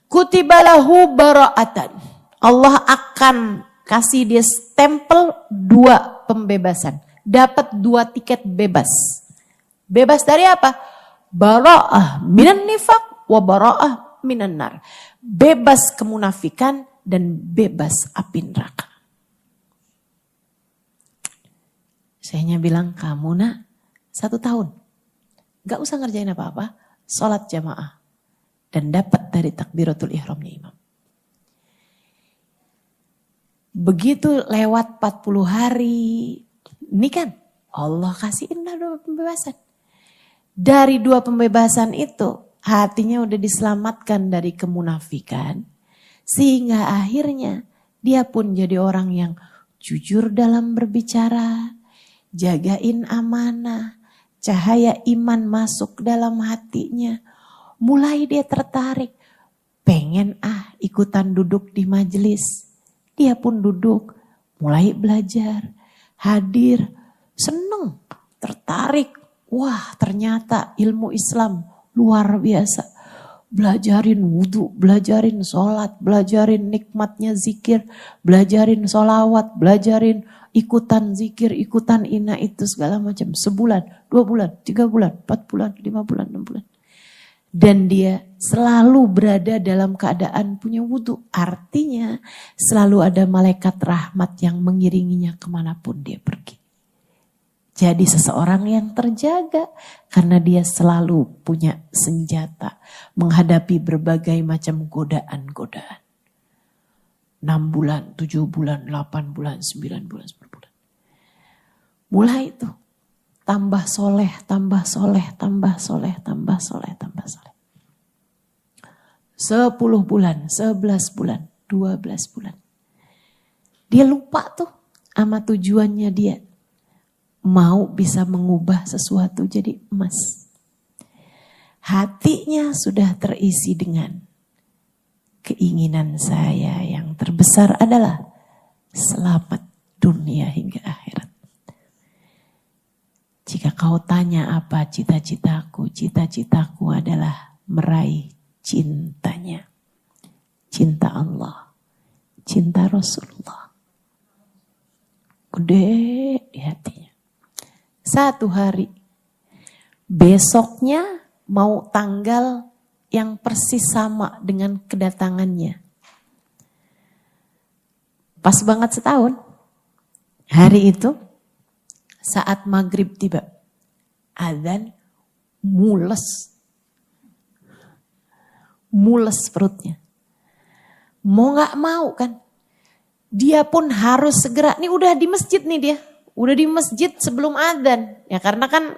Kutibalahu bara'atan. Allah akan kasih dia stempel 2 pembebasan. Dapat 2 tiket bebas. Bebas dari apa? Bara'ah minan nifaq wa bara'ah minan nar. Bebas kemunafikan dan bebas api neraka. Saya bilang, kamu nak 1 tahun. Gak usah ngerjain apa-apa. Sholat jamaah. Dan dapat dari takbiratul ihramnya imam. Begitu lewat 40 hari. Ini kan Allah kasihin 2 pembebasan. Dari 2 pembebasan itu. Hatinya udah diselamatkan dari kemunafikan. Sehingga akhirnya dia pun jadi orang yang jujur dalam berbicara. Jagain amanah, cahaya iman masuk dalam hatinya. Mulai dia tertarik, pengen ikutan duduk di majelis. Dia pun duduk, mulai belajar, hadir, seneng, tertarik. Wah, ternyata ilmu Islam luar biasa. Belajarin wudhu, belajarin sholat, belajarin nikmatnya zikir, belajarin sholawat, belajarin ikutan zikir, ikutan ina itu segala macam. Sebulan, 2 bulan, 3 bulan, 4 bulan, 5 bulan, 6 bulan. Dan dia selalu berada dalam keadaan punya wudhu. Artinya selalu ada malaikat rahmat yang mengiringinya kemanapun dia pergi. Jadi seseorang yang terjaga karena dia selalu punya senjata menghadapi berbagai macam godaan-godaan. 6 bulan, 7 bulan, 8 bulan, 9 bulan, 10 bulan. Mulai itu tambah soleh, tambah soleh, tambah soleh, tambah soleh, tambah soleh. 10 bulan, 11 bulan, 12 bulan. Dia lupa tuh sama tujuannya dia. Mau bisa mengubah sesuatu jadi emas. Hatinya sudah terisi dengan keinginan saya yang terbesar adalah selamat dunia hingga akhirat. Jika kau tanya apa cita-citaku, cita-citaku adalah meraih cintanya. Cinta Allah, cinta Rasulullah. Gede di hatinya. 1 hari, besoknya mau tanggal yang persis sama dengan kedatangannya. Pas banget setahun. Hari itu saat maghrib tiba, adzan, mules perutnya. Mau gak mau kan, dia pun harus segera, nih udah di masjid nih dia. Udah di masjid sebelum adzan. Ya karena kan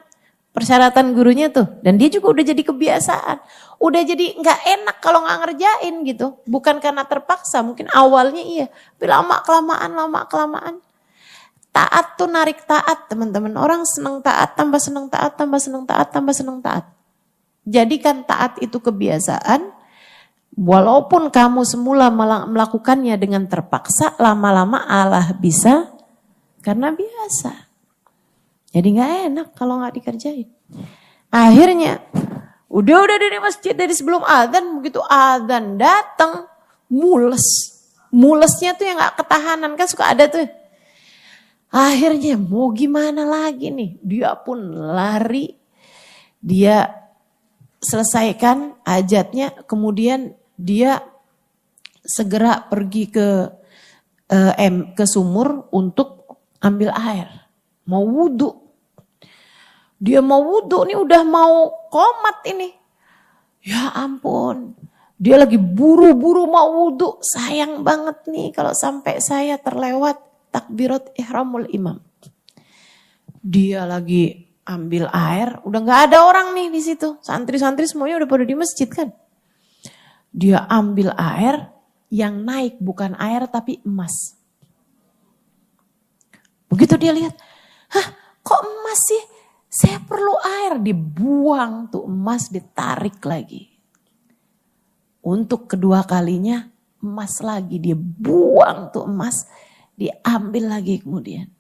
persyaratan gurunya tuh. Dan dia juga udah jadi kebiasaan. Udah jadi gak enak kalau gak ngerjain gitu. Bukan karena terpaksa, mungkin awalnya iya. Tapi lama kelamaan. Taat tuh narik taat teman-teman. Orang seneng taat, tambah seneng taat, tambah seneng taat, tambah seneng taat. Jadikan taat itu kebiasaan. Walaupun kamu semula melakukannya dengan terpaksa, lama-lama Allah bisa karena biasa. Jadi gak enak kalau gak dikerjain. Akhirnya udah dari masjid dari sebelum adzan, begitu adzan datang mulesnya tuh yang gak ketahanan, kan suka ada tuh. Akhirnya mau gimana lagi nih, dia pun lari, dia selesaikan hajatnya, kemudian dia segera pergi ke sumur untuk ambil air, mau wudhu. Dia mau wudhu nih, udah mau qomat ini. Ya ampun, dia lagi buru-buru mau wudhu. Sayang banget nih kalau sampai saya terlewat takbirat ihramul imam. Dia lagi ambil air, udah gak ada orang nih di situ. Santri-santri semuanya udah pada di masjid kan. Dia ambil air, yang naik bukan air tapi emas. Begitu dia lihat, hah kok emas sih? Saya perlu air. Dibuang tuh emas, ditarik lagi. Untuk kedua kalinya emas lagi, dia buang tuh emas, diambil lagi kemudian.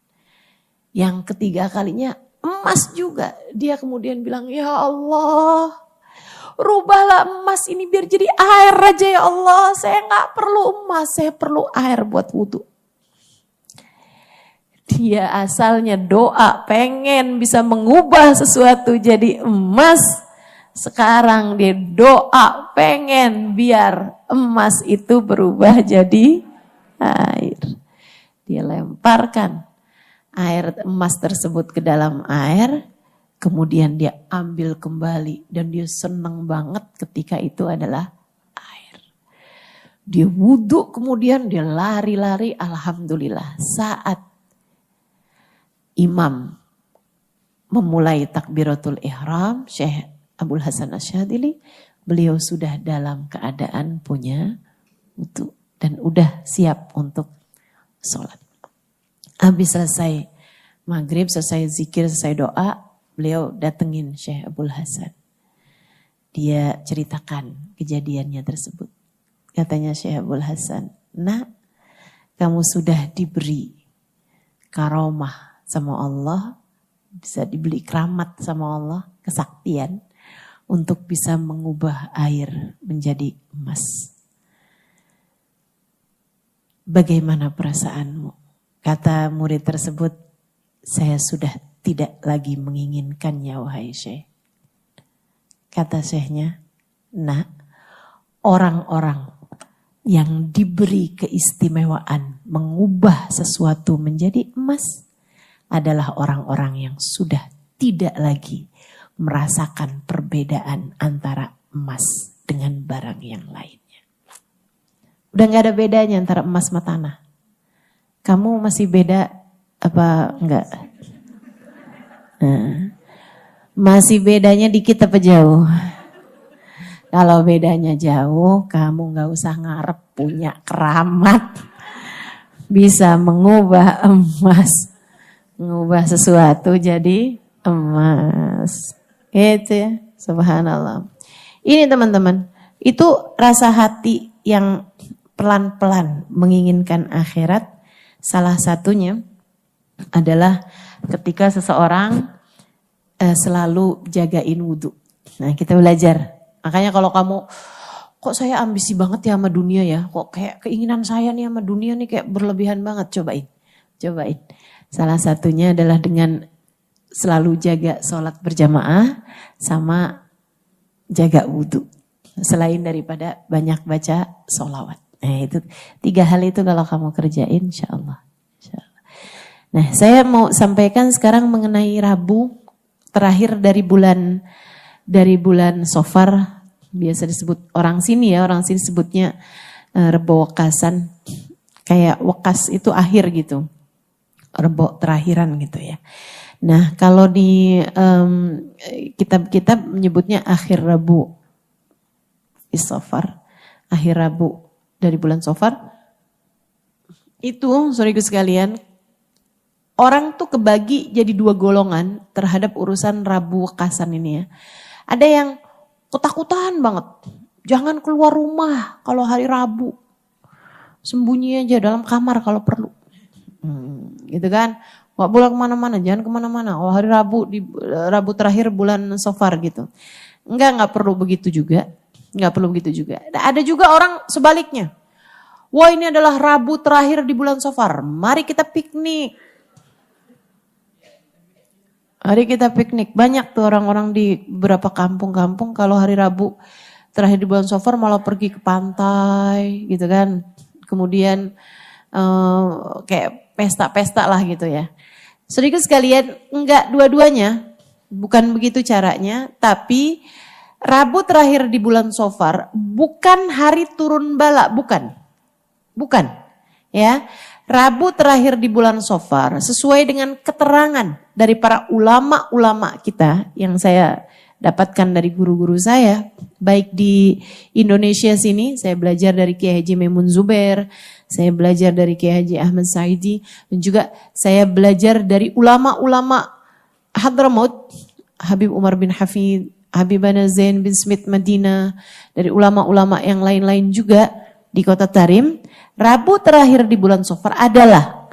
Yang ketiga kalinya emas juga. Dia kemudian bilang, ya Allah, rubahlah emas ini biar jadi air aja ya Allah. Saya gak perlu emas, saya perlu air buat wudhu. Dia asalnya doa pengen bisa mengubah sesuatu jadi emas. Sekarang dia doa pengen biar emas itu berubah jadi air. Dia lemparkan air emas tersebut ke dalam air, kemudian dia ambil kembali dan dia senang banget ketika itu adalah air. Dia wudhu kemudian dia lari-lari, alhamdulillah saat imam memulai takbiratul ihram, Syekh Abdul Hasan Asyadili, beliau sudah dalam keadaan punya wudhu dan udah siap untuk sholat. Habis selesai maghrib, selesai zikir, selesai doa, beliau datengin Syekh Abdul Hasan. Dia ceritakan kejadiannya tersebut. Katanya Syekh Abdul Hasan, nak, kamu sudah diberi karomah sama Allah, bisa dibeli keramat sama Allah, kesaktian untuk bisa mengubah air menjadi emas. Bagaimana perasaanmu? Kata murid tersebut, saya sudah tidak lagi menginginkannya wahai Syekh. Kata Syekhnya, nak, orang-orang yang diberi keistimewaan mengubah sesuatu menjadi emas adalah orang-orang yang sudah tidak lagi merasakan perbedaan antara emas dengan barang yang lainnya. Udah gak ada bedanya antara emas sama tanah. Kamu masih beda apa enggak? Nah, masih bedanya dikit apa jauh? Kalau bedanya jauh, kamu gak usah ngarep punya keramat. Bisa mengubah emas. Mengubah sesuatu jadi emas. Itu ya, subhanallah. Ini teman-teman, itu rasa hati yang pelan-pelan menginginkan akhirat. Salah satunya adalah ketika seseorang selalu jagain wudhu. Nah kita belajar. Makanya kalau kamu, kok saya ambisi banget ya sama dunia ya. Kok kayak keinginan saya nih sama dunia nih kayak berlebihan banget. Cobain. Salah satunya adalah dengan selalu jaga sholat berjamaah sama jaga wudhu. Selain daripada banyak baca sholawat. Nah itu 3 hal itu kalau kamu kerjain insya Allah. Nah saya mau sampaikan sekarang mengenai Rabu terakhir dari bulan Safar. Biasa disebut orang sini sebutnya Rebo Wekasan. Kayak wekas itu akhir gitu. Rebo terakhiran gitu ya. Nah kalau di kitab-kitab menyebutnya akhir Rabu. Safar. Akhir Rabu dari bulan Safar. Itu, saudaraku sekalian, orang tuh kebagi jadi 2 golongan terhadap urusan Rabu Wekasan ini ya. Ada yang ketakutan banget. Jangan keluar rumah kalau hari Rabu. Sembunyi aja dalam kamar kalau perlu. Gitu kan. Gak boleh kemana-mana, jangan kemana-mana. Oh hari Rabu, di Rabu terakhir bulan Safar gitu. Enggak perlu begitu juga. Ada juga orang sebaliknya. Wah ini adalah Rabu terakhir di bulan Safar. Mari kita piknik. Banyak tuh orang-orang di beberapa kampung-kampung kalau hari Rabu terakhir di bulan Safar malah pergi ke pantai gitu kan. Kemudian kayak pesta-pesta lah gitu ya. Sedikit sekalian, enggak dua-duanya. Bukan begitu caranya, tapi Rabu terakhir di bulan Safar bukan hari turun bala, bukan. Ya. Rabu terakhir di bulan Safar sesuai dengan keterangan dari para ulama-ulama kita yang saya dapatkan dari guru-guru saya, baik di Indonesia sini, saya belajar dari Kiai Haji Maimun Zubair, saya belajar dari Kiai Haji Ahmad Saidi, dan juga saya belajar dari ulama-ulama Hadramaut, Habib Umar bin Hafid, Habibana Zain bin Smith Madinah, dari ulama-ulama yang lain-lain juga di kota Tarim. Rabu terakhir di bulan Safar adalah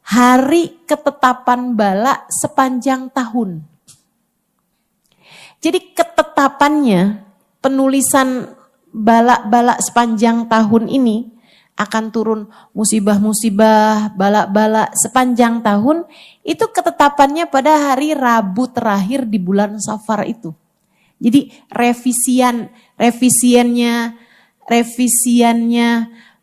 hari ketetapan bala sepanjang tahun. Jadi ketetapannya, penulisan bala-bala sepanjang tahun ini akan turun musibah-musibah, bala-bala sepanjang tahun, itu ketetapannya pada hari Rabu terakhir di bulan Safar itu. Jadi revisiannya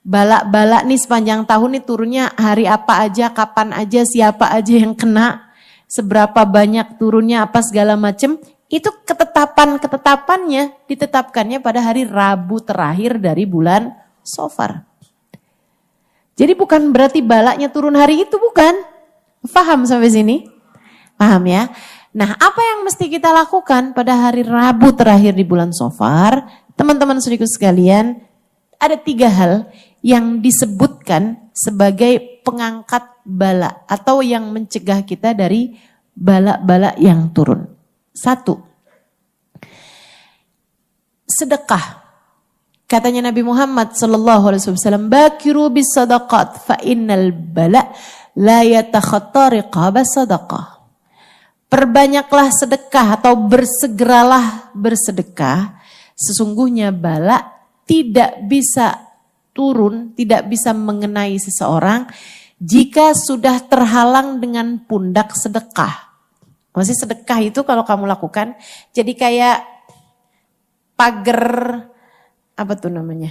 bala-bala nih sepanjang tahun nih turunnya hari apa aja, kapan aja, siapa aja yang kena, seberapa banyak turunnya, apa segala macam. Itu ketetapannya ditetapkannya pada hari Rabu terakhir dari bulan Safar. Jadi bukan berarti balanya turun hari itu, bukan. Paham sampai sini? Paham ya? Nah, apa yang mesti kita lakukan pada hari Rabu terakhir di bulan Safar? Teman-teman saudaraku sekalian, ada 3 hal yang disebutkan sebagai pengangkat bala atau yang mencegah kita dari bala-bala yang turun. 1, sedekah. Katanya Nabi Muhammad SAW, bakiru bis sadaqat fa innal bala la yatakhatta riqaba sadaqah. Perbanyaklah sedekah atau bersegeralah bersedekah, sesungguhnya bala tidak bisa turun, tidak bisa mengenai seseorang jika sudah terhalang dengan pundak sedekah. Maksudnya sedekah itu kalau kamu lakukan jadi kayak pagar, apa tuh namanya,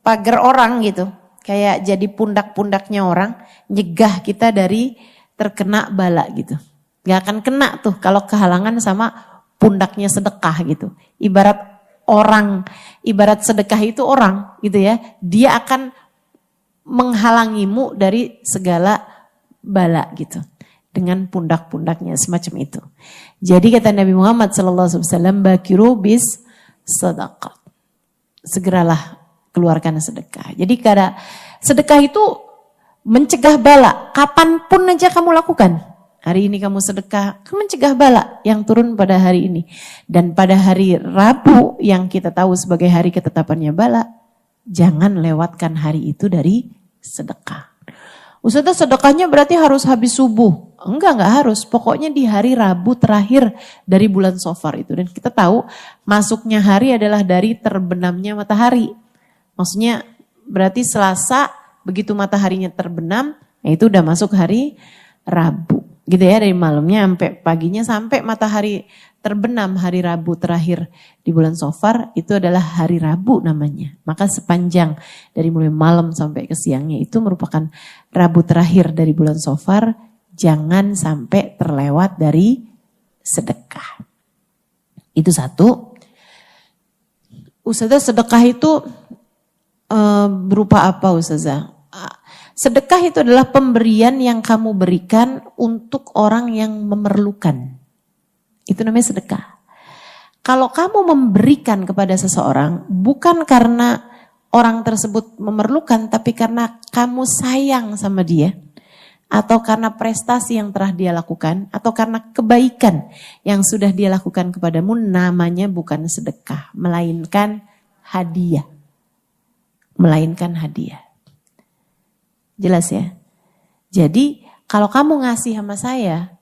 pagar orang gitu. Kayak jadi pundak-pundaknya orang, nyegah kita dari terkena bala gitu. Gak akan kena tuh kalau kehalangan sama pundaknya sedekah gitu. Ibarat sedekah itu orang gitu ya. Dia akan menghalangimu dari segala bala gitu. Dengan pundak-pundaknya semacam itu. Jadi kata Nabi Muhammad SAW, bakiru bis sadaqat. Segeralah keluarkan sedekah. Jadi karena sedekah itu mencegah bala. Kapanpun aja kamu lakukan. Hari ini kamu sedekah, kamu mencegah bala yang turun pada hari ini. Dan pada hari Rabu yang kita tahu sebagai hari ketetapannya bala, jangan lewatkan hari itu dari sedekah. Ustazah, sedekahnya berarti harus habis subuh. Enggak harus. Pokoknya di hari Rabu terakhir dari bulan Safar itu. Dan kita tahu masuknya hari adalah dari terbenamnya matahari. Maksudnya berarti Selasa begitu mataharinya terbenam, itu udah masuk hari Rabu. Gitu ya, dari malamnya sampai paginya sampai matahari terbenam hari Rabu terakhir di bulan Safar itu adalah hari Rabu namanya. Maka sepanjang dari mulai malam sampai ke siangnya itu merupakan Rabu terakhir dari bulan Safar, jangan sampai terlewat dari sedekah. Itu 1. Ustazah, sedekah itu berupa apa Ustazah? Sedekah itu adalah pemberian yang kamu berikan untuk orang yang memerlukan. Itu namanya sedekah. Kalau kamu memberikan kepada seseorang bukan karena orang tersebut memerlukan, tapi karena kamu sayang sama dia, atau karena prestasi yang telah dia lakukan, atau karena kebaikan yang sudah dia lakukan kepadamu, namanya bukan sedekah, melainkan hadiah. Melainkan hadiah. Jelas ya? Jadi kalau kamu ngasih sama saya,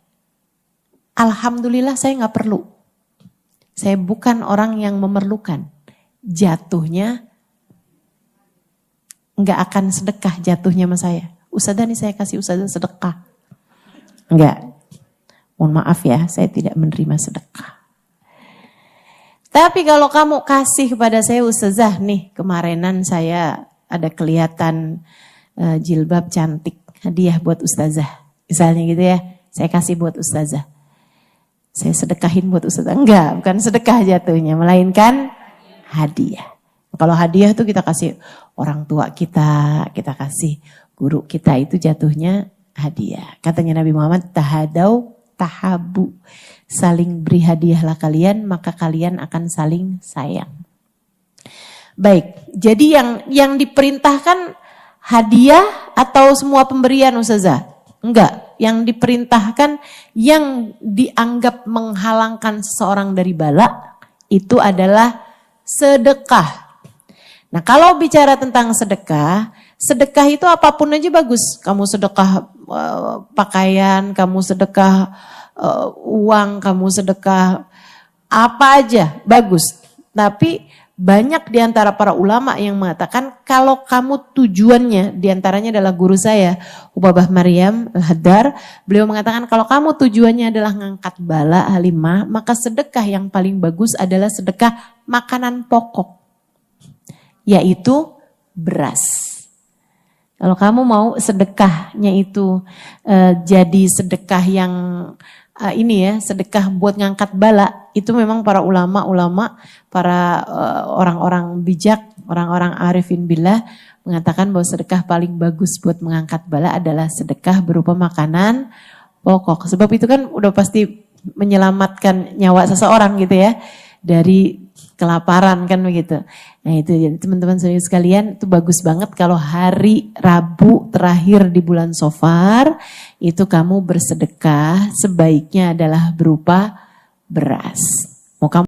alhamdulillah saya gak perlu. Saya bukan orang yang memerlukan. Jatuhnya gak akan sedekah jatuhnya sama saya. Ustazah nih saya kasih ustazah sedekah. Enggak. Mohon maaf ya, saya tidak menerima sedekah. Tapi kalau kamu kasih kepada saya, ustazah nih kemarinan saya ada kelihatan jilbab cantik, hadiah buat ustazah. Misalnya gitu ya, saya kasih buat ustazah. Saya sedekahin buat ustazah. Enggak, bukan sedekah jatuhnya, melainkan hadiah. Kalau hadiah tuh kita kasih orang tua kita kasih guru kita, itu jatuhnya hadiah. Katanya Nabi Muhammad, tahadau tahabu. Saling beri hadiahlah kalian, maka kalian akan saling sayang. Baik, jadi yang diperintahkan hadiah atau semua pemberian Ustazah? Enggak, yang diperintahkan yang dianggap menghalangkan seseorang dari bala itu adalah sedekah. Nah, kalau bicara tentang sedekah, sedekah itu apapun aja bagus. Kamu sedekah pakaian, kamu sedekah uang, kamu sedekah apa aja bagus. Tapi banyak diantara para ulama yang mengatakan kalau kamu tujuannya, diantaranya adalah guru saya, Ubabah Maryam Al-Haddar, beliau mengatakan kalau kamu tujuannya adalah ngangkat bala Halimah, maka sedekah yang paling bagus adalah sedekah makanan pokok, yaitu beras. Kalau kamu mau sedekahnya itu jadi sedekah yang ini ya, sedekah buat ngangkat bala, itu memang para ulama-ulama, para orang-orang bijak, orang-orang arifin billah mengatakan bahwa sedekah paling bagus buat mengangkat bala adalah sedekah berupa makanan pokok. Sebab itu kan udah pasti menyelamatkan nyawa seseorang gitu ya, dari kelaparan kan begitu. Nah itu jadi teman-teman sekalian, itu bagus banget kalau hari Rabu terakhir di bulan Safar itu kamu bersedekah, sebaiknya adalah berupa beras. Mau kamu